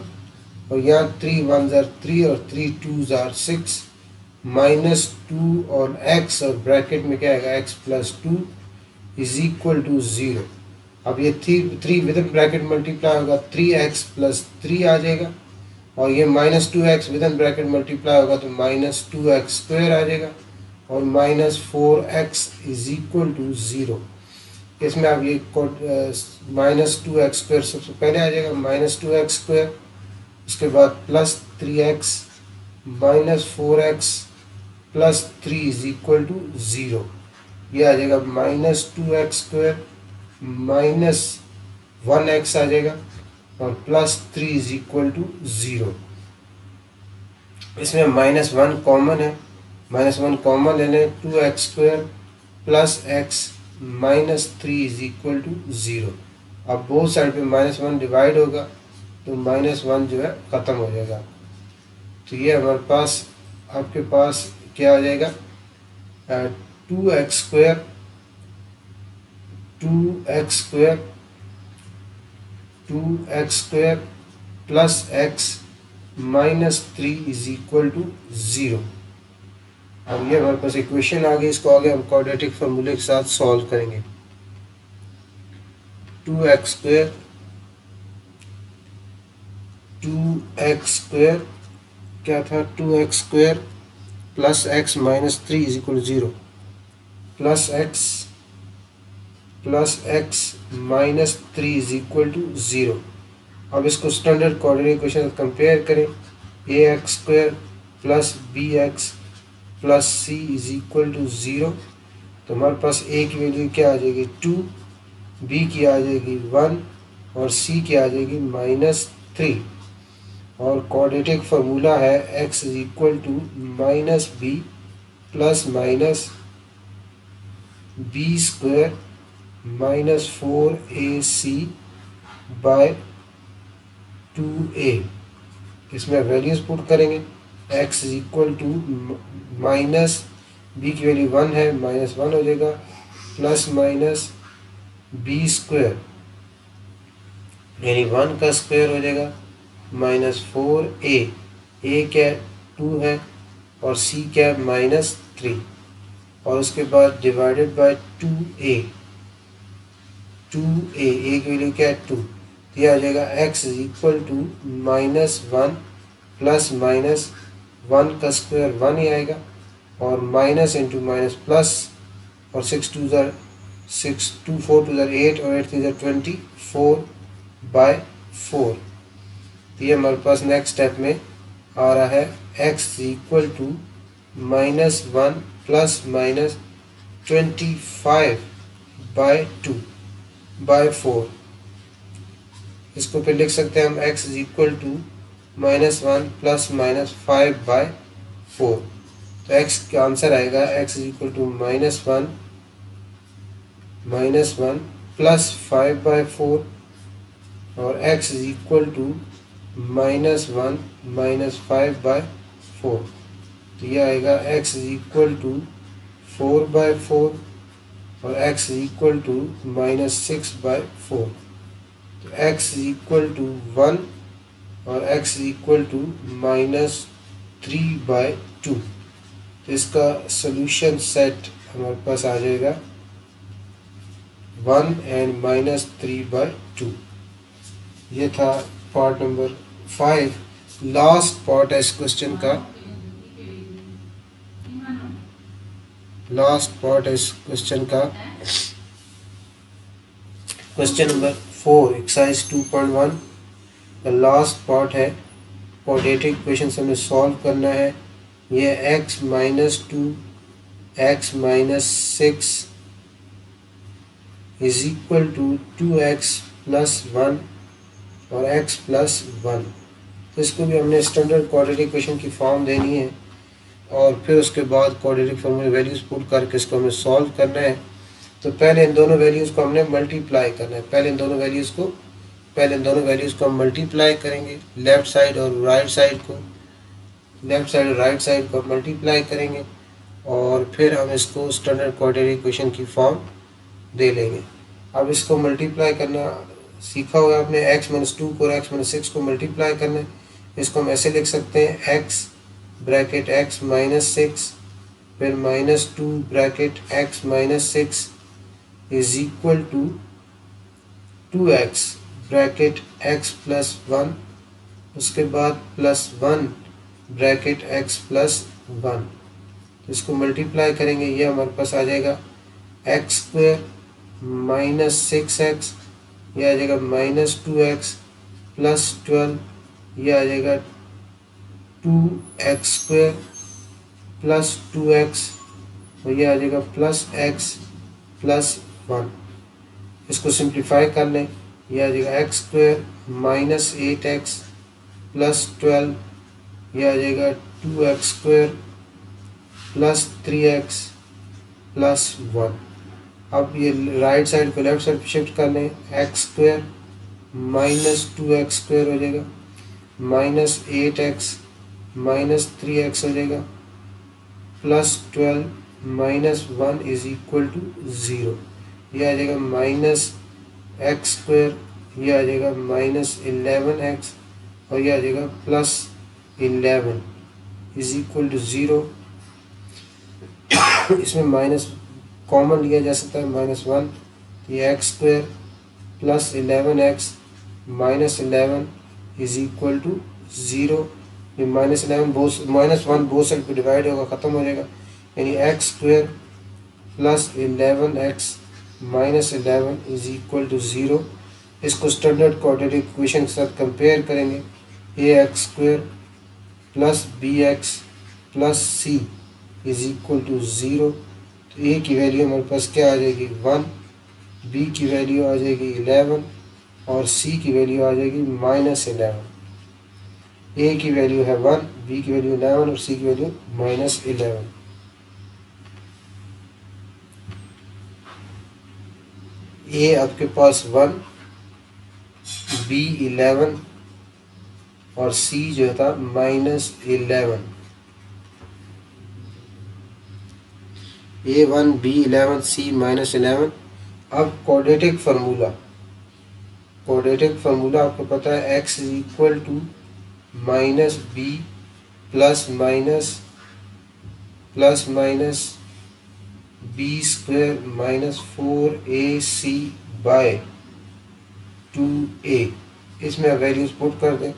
और यहाँ 3 1s are 3 और 3 2s are 6 माइनस 2 और x और ब्रैकेट में क्या आएगा x plus 2 is equal to 0। अब ये 3 विद इन ब्रैकेट मल्टीप्लाई होगा 3x प्लस 3 आ जाएगा और ये minus 2x with in bracket multiply होगा तो माइनस 2x स्क्वायर आ जाएगा और minus 4x is equal to 0। इसमें अब ये माइनस 2x स्क्वायर सबसे पहले आ जाएगा माइनस 2x स्क्वायर, उसके बाद plus 3x minus 4x plus 3 is equal to 0। ये आ जाएगा minus 2x square minus 1x आ जाएगा और प्लस 3 इज इक्वल टू 0। इसमें माइनस 1 कॉमन है, माइनस 1 कॉमन ले लें 2x square plus x minus 3 is equal to 0। अब बोथ साइड पे माइनस 1 डिवाइड होगा तो माइनस 1 जो है ख़त्म हो जाएगा। तो ये हमारे पास आपके पास क्या आ जाएगा 2x square plus x minus 3 is equal to 0। अब ये हमारे पास इक्वेशन आ गई, इसको आगे हम क्वाड्रेटिक फार्मूले के साथ सॉल्व करेंगे। 2x स्क्वायर क्या था 2x square plus x minus 3 is equal to 0 plus x minus 3 is equal to 0। अब इसको स्टैंडर्ड क्वाड्रेटिक इक्वेशन कंपेयर करें ax square plus bx plus c is equal to 0। तो हमारे पास a की value क्या आ जाएगी 2, b की आ जाएगी 1 और c की आ जाएगी माइनस 3। और क्वाड्रेटिक फार्मूला है x is equal to minus b plus minus b square minus 4ac by 2a। इसमें वैल्यूज पुट करेंगे x is equal to minus b की वैल्यू 1 है माइनस 1 हो जाएगा प्लस माइनस b स्क्वायर यानी 1 का स्क्वायर हो जाएगा माइनस 4a, a क्या 2 है और c क्या माइनस 3 और उसके बाद डिवाइडेड बाय 2a की वैल्यू क्या है 2। ये आ जाएगा x is equal to minus 1 plus minus 1 का स्क्वायर 1 ही आएगा और माइनस इंटू माइनस प्लस और 6 2 4 2 8 और 8 3 24/4। तो ये हमारे पास नेक्स्ट स्टेप में आ रहा है x equal to minus 1 plus minus 25 by 2 by 4। इसको फिर लिख सकते हैं हम x is equal to -1 plus -5/4। तो x का आंसर आएगा x is equal to -1 plus 5/4 और x is equal to -1 minus 5/4। तो यह आएगा x इज इक्वल टू 4/4 और x इज इक्वल टू -6/4। तो x इज इक्वल टू 1 और x इज इक्वल टू -3/2। तो इसका सोल्यूशन सेट हमारे पास आ जाएगा 1 एंड -3/2। ये था पार्ट नंबर 5। लास्ट पार्ट है इस क्वेश्चन का, क्वेश्चन नंबर 4 एक्सरसाइज 2.1 का लास्ट पार्ट है। क्वाड्रेटिक इक्वेशन से हमें सॉल्व करना है। ये x - 2 x - 6 is equal to 2x + 1 और x + 1। तो इसको भी हमने स्टैंडर्ड क्वाड्रेटिक इक्वेशन की फॉर्म देनी है और फिर उसके बाद क्वाड्रेटिक फॉर्म में वैल्यूज पुट करके इसको हमें सॉल्व करना है। तो पहले इन दोनों वैल्यूज़ को हमने मल्टीप्लाई करना है। पहले इन दोनों वैल्यूज़ को हम मल्टीप्लाई करेंगे। लेफ्ट साइड और राइट साइड को मल्टीप्लाई करेंगे और फिर हम इसको स्टैंडर्ड क्वाड्रेटिक इक्वेशन की फॉर्म दे लेंगे। अब इसको मल्टीप्लाई करना सीखा हुआ आपने। x - 2 को और x - 6 को मल्टीप्लाई करना है। इसको हम ऐसे लिख सकते हैं x ब्रैकेट x - 6 फिर -2 bracket x - 6 is equal to 2x bracket x + 1 उसके बाद +1 ब्रैकेट x + 1। इसको मल्टीप्लाई करेंगे, ये हमारे पास आ जाएगा x² - 6x, यह आ जाएगा -2x + 12, यह आ जाएगा 2x² + 2x और यह आ जाएगा +x + 1। इसको सिंप्लीफाई कर लें, यह आ जाएगा x² - 8x + 12, यह आ जाएगा 2x² + 3x + 1। अब ये राइट साइड को लेफ्ट साइड शिफ्ट कर लें, x² - 2x² हो जाएगा -8x - 3x हो जाएगा +12 - 1 इज इक्वल टू 0। यह आ जाएगा -x², यह आ जाएगा -11x और यह आ जाएगा +11 इज इक्वल टू 0। इसमें माइनस कॉमन लिया जा सकता है, -1। ये x² + 11x -11 is equal to 0। ये -1 बोथ साइड पे डिवाइड होगा, ख़त्म हो जाएगा, यानी x² + 11x -11 is equal to 0। इसको स्टैंडर्ड क्वाड्रेटिक इक्वेशन के साथ कंपेयर करेंगे। ax² + bx + c is equal to 0। तो a की वैल्यू हमारे पास क्या आ जाएगी 1, b की वैल्यू आ जाएगी 11 और c की वैल्यू आ जाएगी -11। a की वैल्यू है 1, b की वैल्यू 11 और c की वैल्यू -11। a आपके पास 1, b 11 और c जो था -11। a1 b11 c -11। अब क्वाड्रेटिक फार्मूला आपको पता है, x is equal to -b plus minus b² -4ac/2a। इसमें आप वैल्यूज पुट कर दें,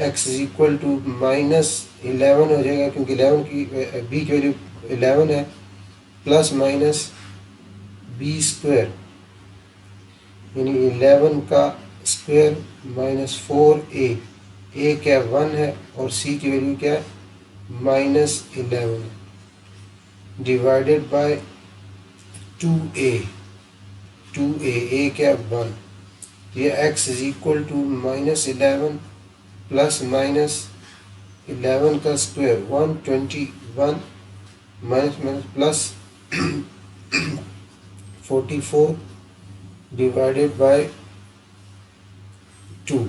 x इज इक्वल टू -11 हो जाएगा क्योंकि 11 की b की वैल्यू 11 है, प्लस माइनस b² यानी 11 का स्क्वायर -4a। a क्या 1 है और c की वैल्यू क्या है -11 है, डिवाइडेड बाय 2a। 2a क्या 1, ये x is equal to -11 plus -11 का square 121 minus plus 44 divided by 2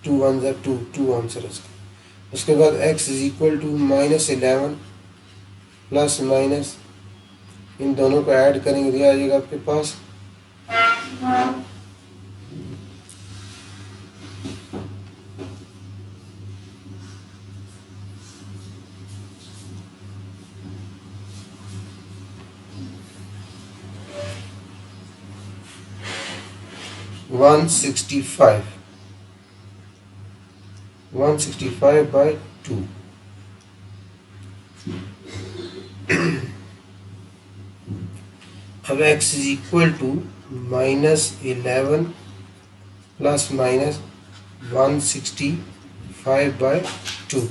2 answer इसका। उसके बाद x is equal to -11 plus minus, इन दोनों को ऐड करेंगे तो आ जाएगा आपके पास 165 by 2। अब x is equal to -11 plus minus 165 by 2।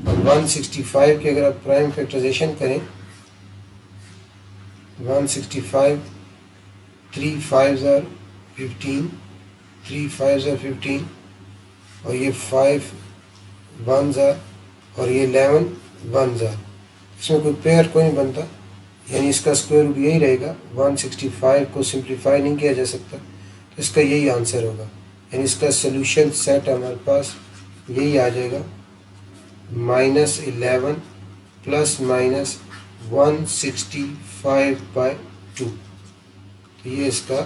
165 की अगर आप प्राइम फैक्टराइजेशन करें 165 3 5 are 15, 3 5 are 15 और ये 5 1s are और ये 11 1s are, इसमें कोई पेयर कोई नहीं बनता, यानी इसका स्क्वायर रूट यही रहेगा। 165 को सिंप्लीफाई नहीं किया जा सकता, तो इसका यही आंसर होगा, यानी इसका सोल्यूशन सेट हमारे पास यही आ जाएगा -11 प्लस माइनस 165 बाय 2। तो ये इसका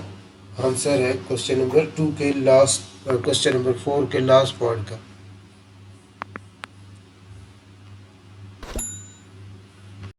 आंसर है क्वेश्चन नंबर 2 के लास्ट, क्वेश्चन नंबर 4 के लास्ट पार्ट का।